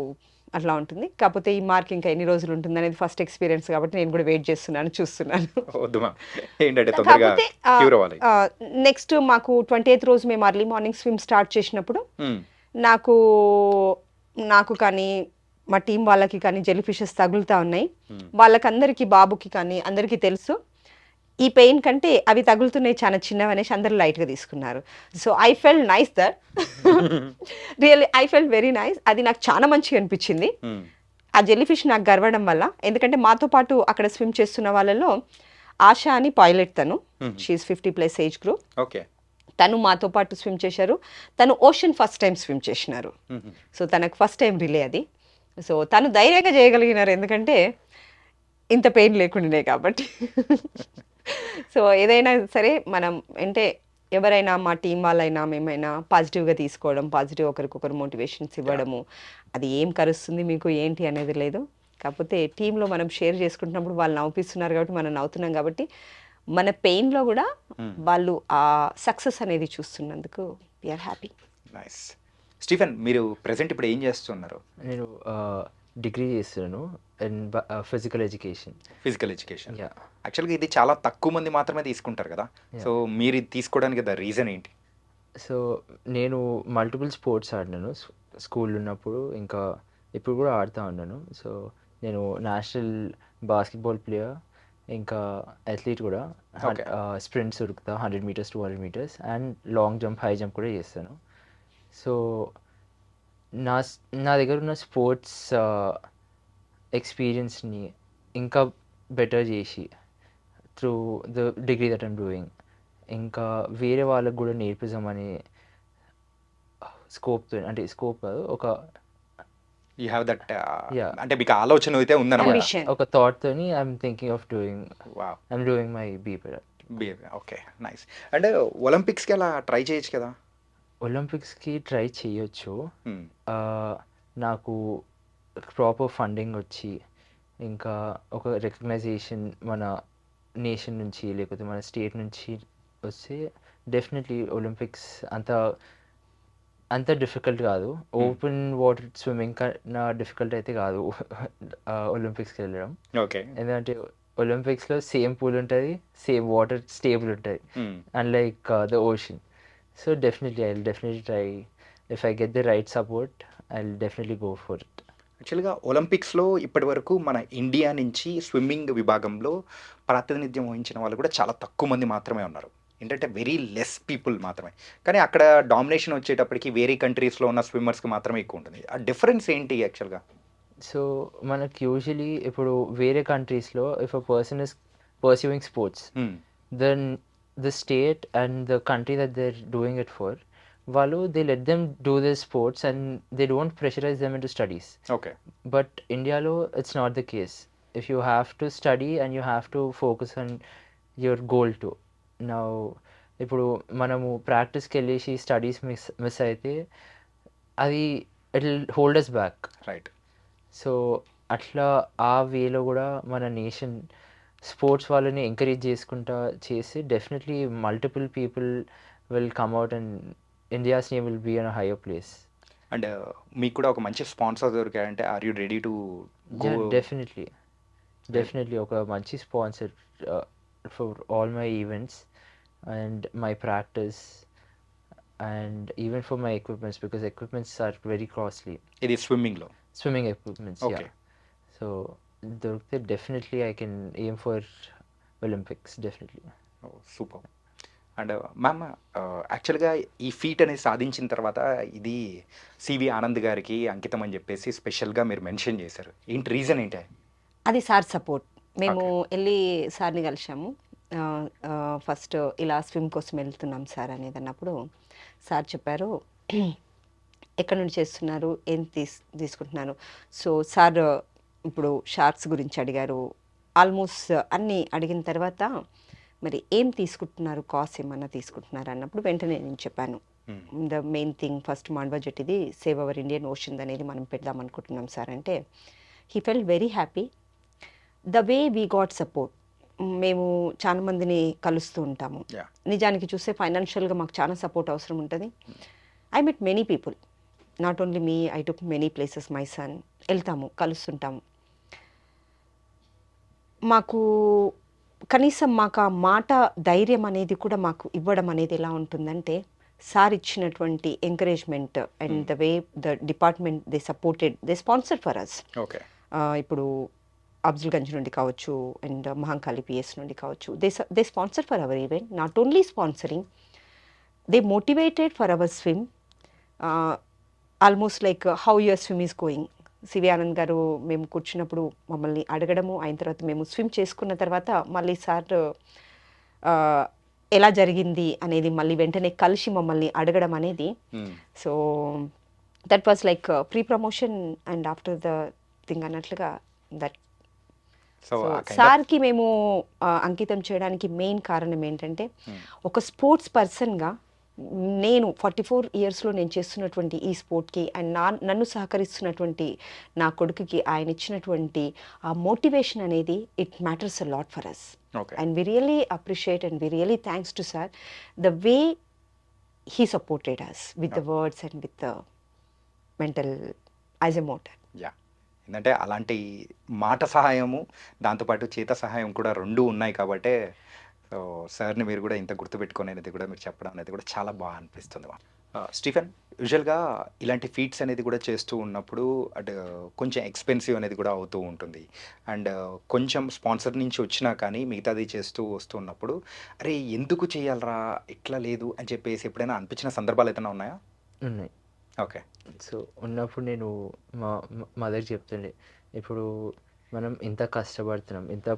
అట్లా ఉంటుంది. కాకపోతే ఈ మార్క్ ఇంకా ఎన్ని రోజులు ఉంటుంది అనేది ఫస్ట్ ఎక్స్పీరియన్స్ కాబట్టి నేను కూడా వెయిట్ చేస్తున్నాను, చూస్తున్నాను. నెక్స్ట్ మాకు 28th రోజు మేము అర్లీ మార్నింగ్ స్విమ్ స్టార్ట్ చేసినప్పుడు నాకు కానీ మా టీం వాళ్ళకి కానీ జెల్లీ ఫిషెస్ తగులుతూ ఉన్నాయి. వాళ్ళకందరికీ, బాబుకి కానీ అందరికీ తెలుసు ఈ పెయిన్ కంటే అవి తగులుతున్నాయి చాలా చిన్నవి అనేసి అందరూ లైట్గా తీసుకున్నారు. So I felt nice that, really I felt very nice. అది నాకు చాలా మంచిగా అనిపించింది ఆ జెల్లీ ఫిష్ నాకు గర్వడం వల్ల. ఎందుకంటే మాతో పాటు అక్కడ స్విమ్ చేస్తున్న వాళ్ళలో ఆశ అని పైలట్, తను షీఈస్ 50+ ఏజ్ గ్రూప్. తను మాతో పాటు స్విమ్ చేశారు. తను ఓషన్ ఫస్ట్ టైం స్విమ్ చేసినారు. సో తనకు ఫస్ట్ టైం రిలే అది. సో తను ధైర్యంగా చేయగలిగినారు ఎందుకంటే ఇంత పెయిన్ లేకుండానే కాబట్టి. సో ఏదైనా సరే మనం అంటే ఎవరైనా మా టీం వాళ్ళైనా మేమైనా పాజిటివ్గా తీసుకోవడం, పాజిటివ్ ఒకరికొకరు మోటివేషన్స్ ఇవ్వడము, అది ఏం కరుస్తుంది మీకు ఏంటి అనేది లేదు. కాకపోతే టీంలో మనం షేర్ చేసుకుంటున్నప్పుడు వాళ్ళు నవ్విస్తున్నారు కాబట్టి మనం నవ్వుతున్నాం కాబట్టి మన పెయిన్లో కూడా వాళ్ళు ఆ సక్సెస్ అనేది చూస్తున్నందుకు వీఆర్ హ్యాపీ. నైస్. స్టీఫెన్, మీరు ప్రెసెంట్ ఇప్పుడు ఏం చేస్తున్నారు? నేను డిగ్రీ చేస్తున్నాను in physical education. Physical education. Yeah. యాక్చువల్గా ఇది చాలా తక్కువ మంది మాత్రమే తీసుకుంటారు కదా, సో మీరు ఇది తీసుకోవడానికి ద రీజన్ ఏంటి? సో నేను మల్టిపుల్ స్పోర్ట్స్ ఆడినాను స్కూల్ ఉన్నప్పుడు, ఇంకా ఇప్పుడు కూడా ఆడుతూ ఉన్నాను. సో నేను నేషనల్ బాస్కెట్బాల్ ప్లేయర్, ఇంకా అథ్లీట్ కూడా. Okay. స్ప్రింట్స్ ఉరుకుతా 100 metres 200 metres and long jump high jump కూడా చేస్తాను. సో నా దగ్గర ఉన్న స్పోర్ట్స్ ఎక్స్పీరియన్స్ని ఇంకా బెటర్ చేసి through the degree that I'm doing, ఇంకా వేరే వాళ్ళకు కూడా నేర్పిద్దామని స్కోప్తో, అంటే స్కోప్ కాదు, ఒక యూ హ్యావ్ దట్, Yeah. అంటే మీకు ఆలోచన అయితే ఉందన్నమాట. Ambition. ఒక థాట్తోని I'm thinking of wow, I'm doing my BPL. Okay, nice. అంటే ఒలింపిక్స్కి అలా ట్రై చేయొచ్చు కదా? ఒలింపిక్స్కి ట్రై చేయొచ్చు. Hmm. నాకు ప్రాపర్ ఫండింగ్ వచ్చి, ఇంకా ఒక రికగ్నైజేషన్ మన నేషన్ నుంచి లేకపోతే మన స్టేట్ నుంచి వస్తే డెఫినెట్లీ ఒలింపిక్స్ అంత డిఫికల్ట్ కాదు. ఓపెన్ వాటర్ స్విమ్మింగ్ కన్నా డిఫికల్ట్ అయితే కాదు ఒలింపిక్స్కి వెళ్ళడం. ఓకే. ఎందుకంటే ఒలింపిక్స్లో సేమ్ పూల్ ఉంటుంది, సేమ్ వాటర్ స్టేబుల్ ఉంటుంది, unlike the ocean. So definitely, I'll definitely try. If I get the right support, I'll definitely go for it. యాక్చువల్గా ఒలింపిక్స్లో ఇప్పటి వరకు మన ఇండియా నుంచి స్విమ్మింగ్ విభాగంలో ప్రాతినిధ్యం వహించిన వాళ్ళు కూడా చాలా తక్కువ మంది మాత్రమే ఉన్నారు. ఏంటంటే వెరీ లెస్ పీపుల్ మాత్రమే. కానీ అక్కడ డామినేషన్ వచ్చేటప్పటికి వేరే కంట్రీస్లో ఉన్న స్విమ్మర్స్కి మాత్రమే ఎక్కువ ఉంటుంది. ఆ డిఫరెన్స్ ఏంటి యాక్చువల్గా? సో మనకి యూజువలీ ఇప్పుడు వేరే కంట్రీస్లో if a person is pursuing sports, then the state and the country that they are doing it for, వాళ్ళు they let them do this sports and they don't pressurise them into studies. Okay. But ఇండియాలో it's not the case. If you have to study and you have to focus on your goal too. నా ఇప్పుడు మనము ప్రాక్టీస్కి వెళ్ళేసి studies miss అయితే అది it will hold us back. Right. So అట్లా ఆ వేలో కూడా మన నేషన్ స్పోర్ట్స్ వాళ్ళని ఎంకరేజ్ చేసుకుంటా చేసి definitely multiple people will come out and India's name will be on higher place. And మీకు కూడా ఒక మంచి స్పాన్సర్ దొరికాయంటే are you ready to go? Definitely ఒక మంచి sponsor for all my events and my practice and even for my equipments, because equipments are very costly. ఇది స్విమ్మింగ్లో? Swimming equipments, Okay. yeah. So దొరికితే definitely I can aim for Olympics, definitely. Super. And ma'am, యాక్చువల్గా ఈ feet అనేది సాధించిన తర్వాత ఇది CV Anand గారికి అంకితం అని చెప్పేసి స్పెషల్గా మీరు మెన్షన్ చేశారు. ఏంటి రీజన్ ఏంటి? అది సార్ సపోర్ట్. మేము వెళ్ళి సార్ని కలిసాము. ఫస్ట్ ఇలా స్విమ్ కోసం వెళ్తున్నాం సార్ అనేది అన్నప్పుడు సార్ చెప్పారు, ఎక్కడి నుంచి చేస్తున్నారు, ఏం తీసుకుంటున్నారు. సో సార్ ఇప్పుడు షార్క్స్ గురించి అడిగారు. ఆల్మోస్ట్ అన్నీ అడిగిన తర్వాత మరి ఏం తీసుకుంటున్నారు, కాస్ట్ ఏమన్నా తీసుకుంటున్నారు అన్నప్పుడు వెంటనే నేను చెప్పాను, the main thing first Mandwa జెట్టిది సేవ్ అవర్ ఇండియన్ ఓషన్ అనేది మనం పెడదాం అనుకుంటున్నాం సార్ అంటే he felt very happy. The way we got support. మేము చాలా మందిని కలుస్తూ ఉంటాము. నిజానికి చూస్తే ఫైనాన్షియల్గా మాకు చాలా సపోర్ట్ అవసరం ఉంటుంది. I met many people, not only me, I took many places, my son. వెళ్తాము, కలుస్తుంటాము. మాకు కనీసం మాకు ఆ మాట ధైర్యం అనేది కూడా మాకు ఇవ్వడం అనేది ఎలా ఉంటుందంటే సార్ ఇచ్చినటువంటి encouragement and the way the department they supported, they sponsor for us. Okay. ఇప్పుడు అఫ్జల్గంజ్ నుండి కావచ్చు అండ్ మహంకాళి పిఎస్ నుండి కావచ్చు, they sponsor for our event. Not only sponsoring, they motivated for our swim. Almost like how your swim is going. CV Anand గారు మేము కూర్చున్నప్పుడు మమ్మల్ని అడగడము, అయిన తర్వాత మేము స్విమ్ చేసుకున్న తర్వాత మళ్ళీ సార్ ఎలా జరిగింది అనేది మళ్ళీ వెంటనే కలిసి మమ్మల్ని అడగడం అనేది. So that was like pre promotion and after the thing అన్నట్లుగా దట్ సో సార్కి మేము అంకితం చేయడానికి మెయిన్ కారణం ఏంటంటే ఒక స్పోర్ట్స్ పర్సన్గా నేను 44 ఇయర్స్లో నేను చేస్తున్నటువంటి ఈ స్పోర్ట్కి అండ్ నన్ను సహకరిస్తున్నటువంటి నా కొడుకుకి ఆయన ఇచ్చినటువంటి ఆ మోటివేషన్ అనేది it matters a lot for us. Okay And we really appreciate and we really thanks to sir the way he supported us with the words and with the mental as a motor. Yeah ఏంటంటే అలాంటి మాట సహాయము దాంతోపాటు చేత సహాయం కూడా రెండు ఉన్నాయి కాబట్టే సో సార్ని మీరు కూడా ఇంత గుర్తుపెట్టుకొని అనేది కూడా మీరు చెప్పడం అనేది కూడా చాలా బాగా అనిపిస్తుంది. స్టీఫెన్, యూజువల్గా ఇలాంటి ఫీట్స్ అనేది కూడా చేస్తూ ఉన్నప్పుడు అటు కొంచెం ఎక్స్పెన్సివ్ అనేది కూడా అవుతూ ఉంటుంది. అండ్ కొంచెం స్పాన్సర్ నుంచి వచ్చినా కానీ మిగతాది చేస్తూ వస్తున్నప్పుడు అరే ఎందుకు చేయాలరా ఇట్లా లేదు అని చెప్పేసి ఎప్పుడైనా అనిపించిన సందర్భాలు ఏదైనా ఉన్నాయా? ఉన్నాయి. ఓకే. సో ఉన్నప్పుడు నేను మా మదర్ చెప్తుండే, ఇప్పుడు మనం ఇంత కష్టపడుతున్నాం, ఇంత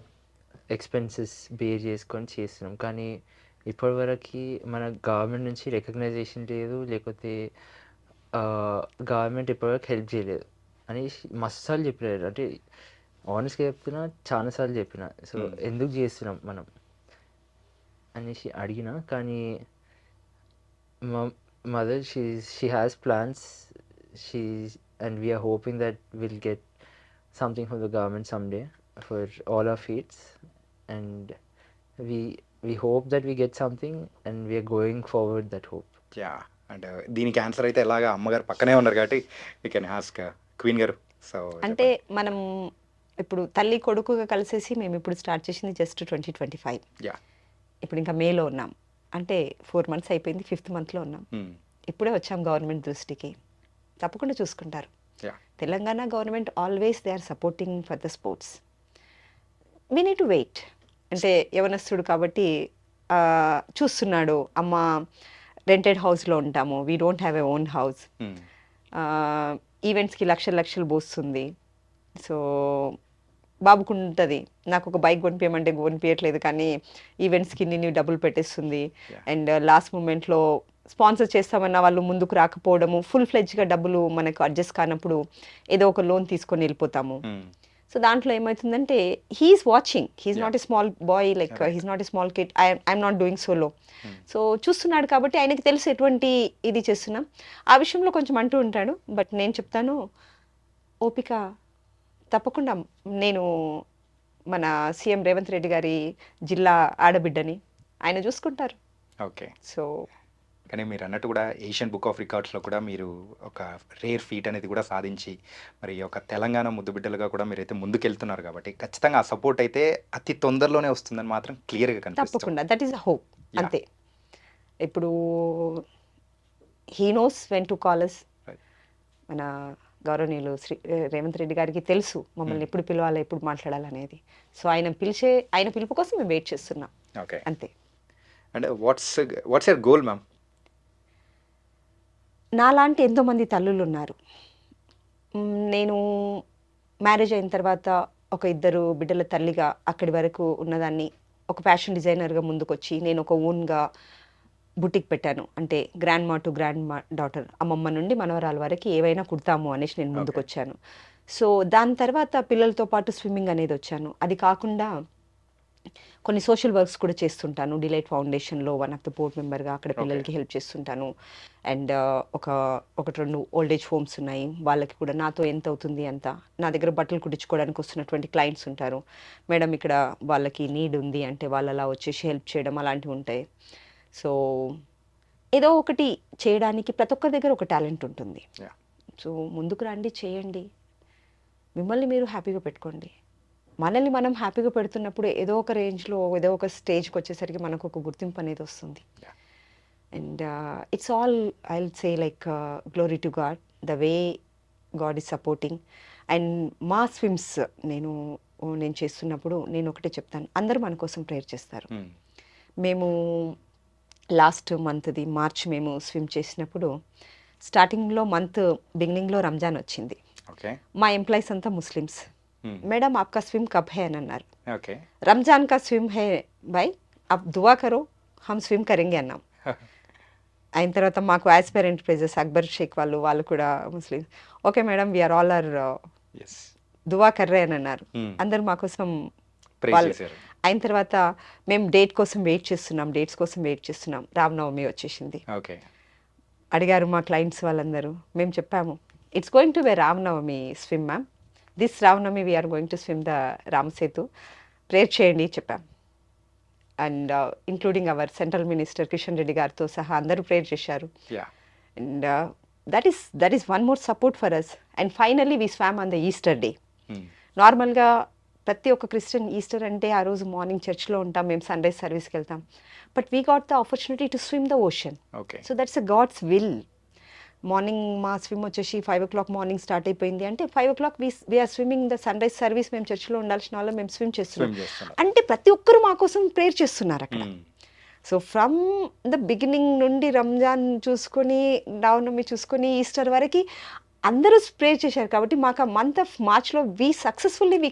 ఎక్స్పెన్సెస్ బేర్ చేసుకొని చేస్తున్నాం, కానీ ఇప్పటివరకు మన గవర్నమెంట్ నుంచి రికగ్నైజేషన్ లేదు, లేకపోతే గవర్నమెంట్ ఇప్పటివరకు హెల్ప్ చేయలేదు అని మస్తుసార్లు చెప్పారు. అంటే ఆనెస్ట్గా చెప్తున్నా, చాలాసార్లు చెప్పిన. సో ఎందుకు చేస్తున్నాం మనం అనేసి అడిగిన, కానీ మా mother she has plans, and we are hoping that we'll get something from the government someday for all our feats, and we hope that we get something, and we are going forward that hope. Yeah and దీనికి answer అయితే ఎలాగా అమ్మగారు పక్కనే ఉన్నారు కాబట్టి you can ask queen గారు. So అంటే మనం ఇప్పుడు తల్లి కొడుకుగా కలిసేసి మేము ఇప్పుడు స్టార్ట్ చేసింది జస్ట్ 2025. యా ఇప్పుడు ఇంకా మేలో ఉన్నాం, అంటే 4 months అయిపోయింది, 5th monthలో ఉన్నాం. ఇప్పుడే వచ్చాం గవర్నమెంట్ దృష్టికి, తప్పకుండా చూసుకుంటారు. Yeah Telangana government always they are supporting for the sports. We need to wait. అంటే యవనస్తుడు కాబట్టి చూస్తున్నాడు, అమ్మ రెంటెడ్ హౌస్లో ఉంటాము, we don't have a own house, ఈవెంట్స్కి లక్షలు పోస్తుంది. సో బాబుకు ఉంటుంది, నాకు ఒక బైక్ కొనిపించమంటే కొనిపించట్లేదు, కానీ ఈవెంట్స్కి నేను డబ్బులు పెట్టేస్తుంది. అండ్ లాస్ట్ మూమెంట్లో స్పాన్సర్ చేస్తామన్న వాళ్ళు ముందుకు రాకపోవడము, ఫుల్ ఫ్లెడ్జ్గా డబ్బులు మనకు అడ్జస్ట్ కానప్పుడు ఏదో ఒక లోన్ తీసుకొని వెళ్ళిపోతాము. సో దాంట్లో ఏమవుతుందంటే he's watching, he's not a small boy, like he's not a small kid, I'm not doing solo. So చూస్తున్నాడు కాబట్టి ఆయనకి తెలుసు ఎటువంటి ఇది చేస్తున్నాం. ఆ విషయంలో కొంచెం అంటూ ఉంటాడు, బట్ నేను చెప్తాను ఓపిక, తప్పకుండా నేను మన సీఎం రేవంత్ రెడ్డి గారి జిల్లా ఆడబిడ్డని, ఆయన చూసుకుంటారు. ఓకే. సో కానీ మీరు అన్నట్టు కూడా ఏషియన్ బుక్ ఆఫ్ రికార్డ్స్లో కూడా మీరు ఒక రేర్ ఫీట్ అనేది కూడా సాధించి మరి ఒక తెలంగాణ ముద్దుబిడ్డలుగా కూడా మీరైతే ముందుకెళ్తున్నారు కాబట్టి ఖచ్చితంగా ఆ సపోర్ట్ అయితే అతి తొందరలోనే వస్తుందని మాత్రం క్లియర్గా కనిపిస్తుంది. తప్పకుండా, దట్ ఈస్ అ హోప్. అంతే. ఇప్పుడు he knows when to call us. మన గౌరవనీయులు శ్రీ రేవంత్ రెడ్డి గారికి తెలుసు మమ్మల్ని ఎప్పుడు పిలవాలి, ఎప్పుడు మాట్లాడాలనేది. సో ఆయన పిలుపు కోసం మేము వెయిట్ చేస్తున్నాం. ఓకే. అంతే. And what's your goal ma'am? నాలాంటి ఎంతోమంది తల్లులు ఉన్నారు. నేను మ్యారేజ్ అయిన తర్వాత ఒక 2 బిడ్డల తల్లిగా అక్కడి వరకు ఉన్నదాన్ని ఒక ఫ్యాషన్ డిజైనర్గా ముందుకొచ్చి నేను ఒక ఓన్గా బుటిక్ పెట్టాను. అంటే గ్రాండ్ మా టు గ్రాండ్ మా డాటర్, అమ్మమ్మ నుండి మనవరాల వరకు ఏవైనా కుడతాము అనేసి నేను ముందుకు వచ్చాను. సో దాని తర్వాత పిల్లలతో పాటు స్విమ్మింగ్ అనేది వచ్చాను. అది కాకుండా కొన్ని సోషల్ వర్క్స్ కూడా చేస్తుంటాను. డిలైట్ ఫౌండేషన్లో వన్ ఆఫ్ ద బోర్డ్ మెంబర్గా అక్కడ పిల్లలకి హెల్ప్ చేస్తుంటాను. అండ్ ఒకటి 2 ఓల్డ్ ఏజ్ హోమ్స్ ఉన్నాయి, వాళ్ళకి కూడా నాతో ఎంత అవుతుంది అంత. నా దగ్గర బట్టలు కుట్టించుకోవడానికి వస్తున్నటువంటి క్లయింట్స్ ఉంటారు, మేడం ఇక్కడ వాళ్ళకి నీడ్ ఉంది అంటే వాళ్ళు అలా వచ్చేసి హెల్ప్ చేయడం అలాంటివి ఉంటాయి. సో ఏదో ఒకటి చేయడానికి ప్రతి ఒక్కరి దగ్గర ఒక టాలెంట్ ఉంటుంది. సో ముందుకు రండి, చేయండి, మిమ్మల్ని మీరు హ్యాపీగా పెట్టుకోండి. మనల్ని మనం హ్యాపీగా పెడుతున్నప్పుడు ఏదో ఒక రేంజ్లో ఏదో ఒక స్టేజ్కి వచ్చేసరికి మనకు ఒక గుర్తింపు అనేది వస్తుంది. And it's all I will say like glory to God, the way God is supporting. And మా స్విమ్స్ నేను చేస్తున్నప్పుడు నేను ఒకటే చెప్తాను, అందరూ మన కోసం ప్రేయర్ చేస్తారు. మేము లాస్ట్ మంత్ది మార్చ్ మేము స్విమ్ చేసినప్పుడు స్టార్టింగ్లో మంత్ బిగినింగ్లో రంజాన్ వచ్చింది. మా ఎంప్లాయీస్ అంతా ముస్లిమ్స్. మేడం आपका స్విమ్ కబ్ హై అని అన్నారు. రంజాన్ కా స్విమ్ హై భాయ్, అప్ దువా కరో హమ్ స్విమ్ కరెంగే అన్నాం. అయిన తర్వాత మాకు ఆస్పైరెంట్ ప్రైజెస్ అక్బర్ షేక్ వాళ్ళు కూడా Muslim. Okay madam, we are all our దువా కర్రే అని అన్నారు. అందరు మా కోసం Praise వాళ్ళు చేశారు. అయిన తర్వాత మేము డేట్స్ కోసం వెయిట్ చేస్తున్నాం. రామనవమి వచ్చేసింది. ఓకే. అడిగారు మా క్లయింట్స్ వాళ్ళందరూ. మేము చెప్పాము, it's going to be Ramanavami swim ma'am. This Ramanavami we're going to swim the Ramasetu. Prayer చేయండి చెప్పాం. And including our central minister Kishan Reddy గారితో సహా అందరూ ప్రేయర్ చేశారు. Yeah. And that is one more support for us. And finally we swam on the Easter day. నార్మల్గా ప్రతి ఒక్క Christian Easter అంటే ఆ రోజు మార్నింగ్ చర్చ్లో ఉంటాం, మేము సన్ రైజ్ సర్వీస్కి వెళ్తాం. But we got the opportunity to swim the ocean. Okay. So that's a God's will. Morning మా స్విమ్ వచ్చేసి 5 o'clock మార్నింగ్ స్టార్ట్ అయిపోయింది. అంటే 5 o'clock we're swimming the sunrise service. మేము చర్చ్లో ఉండాల్సిన వాళ్ళు మేము స్విమ్ చేస్తున్నాం. అంటే ప్రతి ఒక్కరు మా కోసం ప్రేయర్ చేస్తున్నారు అక్కడ. సో ఫ్రమ్ ద బిగినింగ్ నుండి రంజాన్ చూసుకొని, రామనవమి చూసుకొని, ఈస్టర్ వరకు అందరూ స్ప్రే చేశారు. కాబట్టి మాకు ఆ మంత్ ఆఫ్ మార్చ్లో we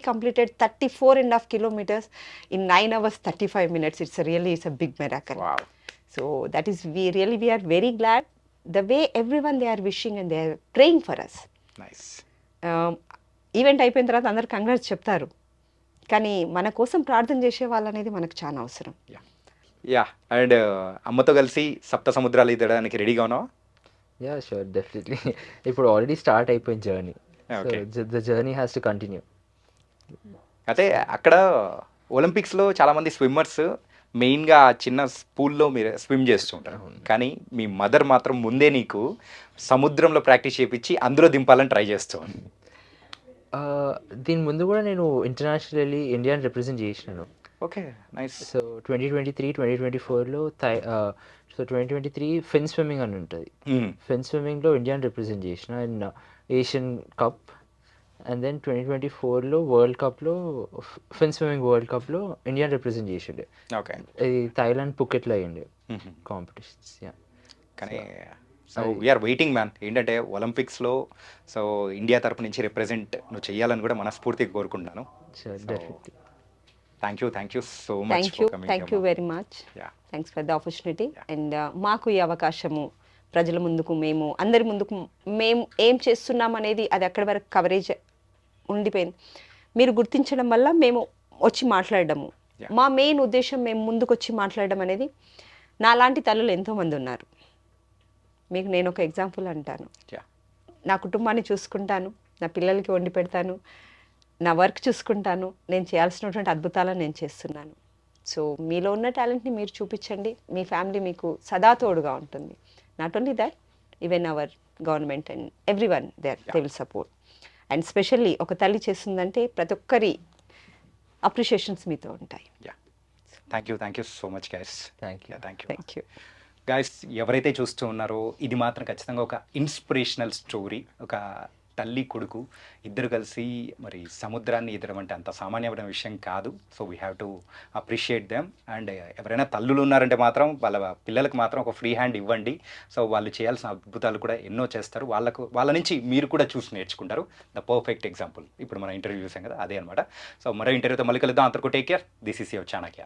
completed 34.5 kilometers in 9 hours 35 minutes. It's a big miracle. Wow. So that is, we are very glad the way everyone they are wishing and they are praying for us. Nice. Event అయిపోయిన తర్వాత అందరు congrats చెప్తారు, కానీ మన కోసం ప్రార్థన చేసే వాళ్ళు అనేది మనకు చాలా అవసరం. యా. అండ్ అమ్మతో కలిసి సప్త సముద్రాలు ఈదడానికి రెడీగా ఉన్నావా? Yeah sure, definitely. ఇప్పుడు ఆల్రెడీ స్టార్ట్ అయిపోయింది journey. Okay. The journey has to continue. అయితే అక్కడ ఒలింపిక్స్లో చాలామంది స్విమ్మర్స్ మెయిన్గా చిన్న పూల్లో మీరు స్విమ్ చేస్తుంటారు, కానీ మీ మదర్ మాత్రం ముందే నీకు సముద్రంలో ప్రాక్టీస్ చేయించి అందులో దింపాలని ట్రై చేస్తూ. దీని ముందు కూడా నేను ఇంటర్నేషనల్లీ ఇండియాని రిప్రజెంట్ చేసినాను. Okay, nice. సో 2023, 2024లో సో 2023 ఫిన్ స్విమ్మింగ్ అని ఉంటుంది. ఫిన్ స్విమ్మింగ్లో ఇండియాని రిప్రజెంట్ చేసిన and Asian cup. And then 2024లో వరల్డ్ కప్లో ఫిన్ స్విమ్మింగ్ వరల్డ్ కప్లో ఇండియాని రిప్రజెంట్ చేసిండే. ఓకే. ఇది థాయిలాండ్ పుకెట్లో అయ్యిండే కాంపిటీషన్స్. యా. కానీ సో వీఆర్ వెయిటింగ్ మ్యాన్. ఏంటంటే ఒలింపిక్స్లో సో ఇండియా తరపు నుంచి రిప్రజెంట్ నువ్వు చేయాలని కూడా మనస్ఫూర్తిగా కోరుకుంటున్నాను. Definitely. Thank you so much. Thank you very much. Thanks for the opportunity. And మాకు ఈ అవకాశము ప్రజల ముందుకు, మేము అందరి ముందుకు మేము ఏం చేస్తున్నాం అనేది అది అక్కడి వరకు కవరేజ్ ఉండిపోయింది. మీరు గుర్తించడం వల్ల మేము వచ్చి మాట్లాడడము, మా మెయిన్ ఉద్దేశం మేము ముందుకు వచ్చి మాట్లాడడం అనేది. నాలాంటి తల్లులు ఎంతోమంది ఉన్నారు. మీకు నేను ఒక ఎగ్జాంపుల్ అంటాను. నా కుటుంబాన్ని చూసుకుంటాను, నా పిల్లలకి వండి పెడతాను, నా వర్క్ చూసుకుంటాను, నేను చేయాల్సినటువంటి అద్భుతాలను నేను చేస్తున్నాను. సో మీలో ఉన్న టాలెంట్ని మీరు చూపించండి, మీ ఫ్యామిలీ మీకు సదా తోడుగా ఉంటుంది. Not only that, even our government and every one they will support. And specially ఒక తల్లి చేస్తుందంటే ప్రతి ఒక్కరి అప్రిషియేషన్స్ మీతో ఉంటాయి. Thank you so much guys. Thank you guys. ఎవరైతే చూస్తూ ఉన్నారో ఇది మాత్రం ఖచ్చితంగా ఒక ఇన్స్పిరేషనల్ స్టోరీ. ఒక తల్లి కొడుకు ఇద్దరు కలిసి మరి సముద్రాన్ని ఈదడం అంటే అంత సామాన్యమైన విషయం కాదు. So we have to appreciate them. And ఎవరైనా తల్లులు ఉన్నారంటే మాత్రం వాళ్ళ పిల్లలకు మాత్రం ఒక ఫ్రీ హ్యాండ్ ఇవ్వండి. సో వాళ్ళు చేయాల్సిన అద్భుతాలు కూడా ఎన్నో చేస్తారు. వాళ్ళ నుంచి మీరు కూడా చూసి నేర్చుకుంటారు. ద పర్ఫెక్ట్ ఎగ్జాంపుల్ ఇప్పుడు మనం ఇంటర్వ్యూ చూసాం కదా, అదే అనమాట. సో మరో ఇంటర్వ్యూతో మళ్ళీ కలుద్దాం. అంతవరకు take care. This is your Chanakya.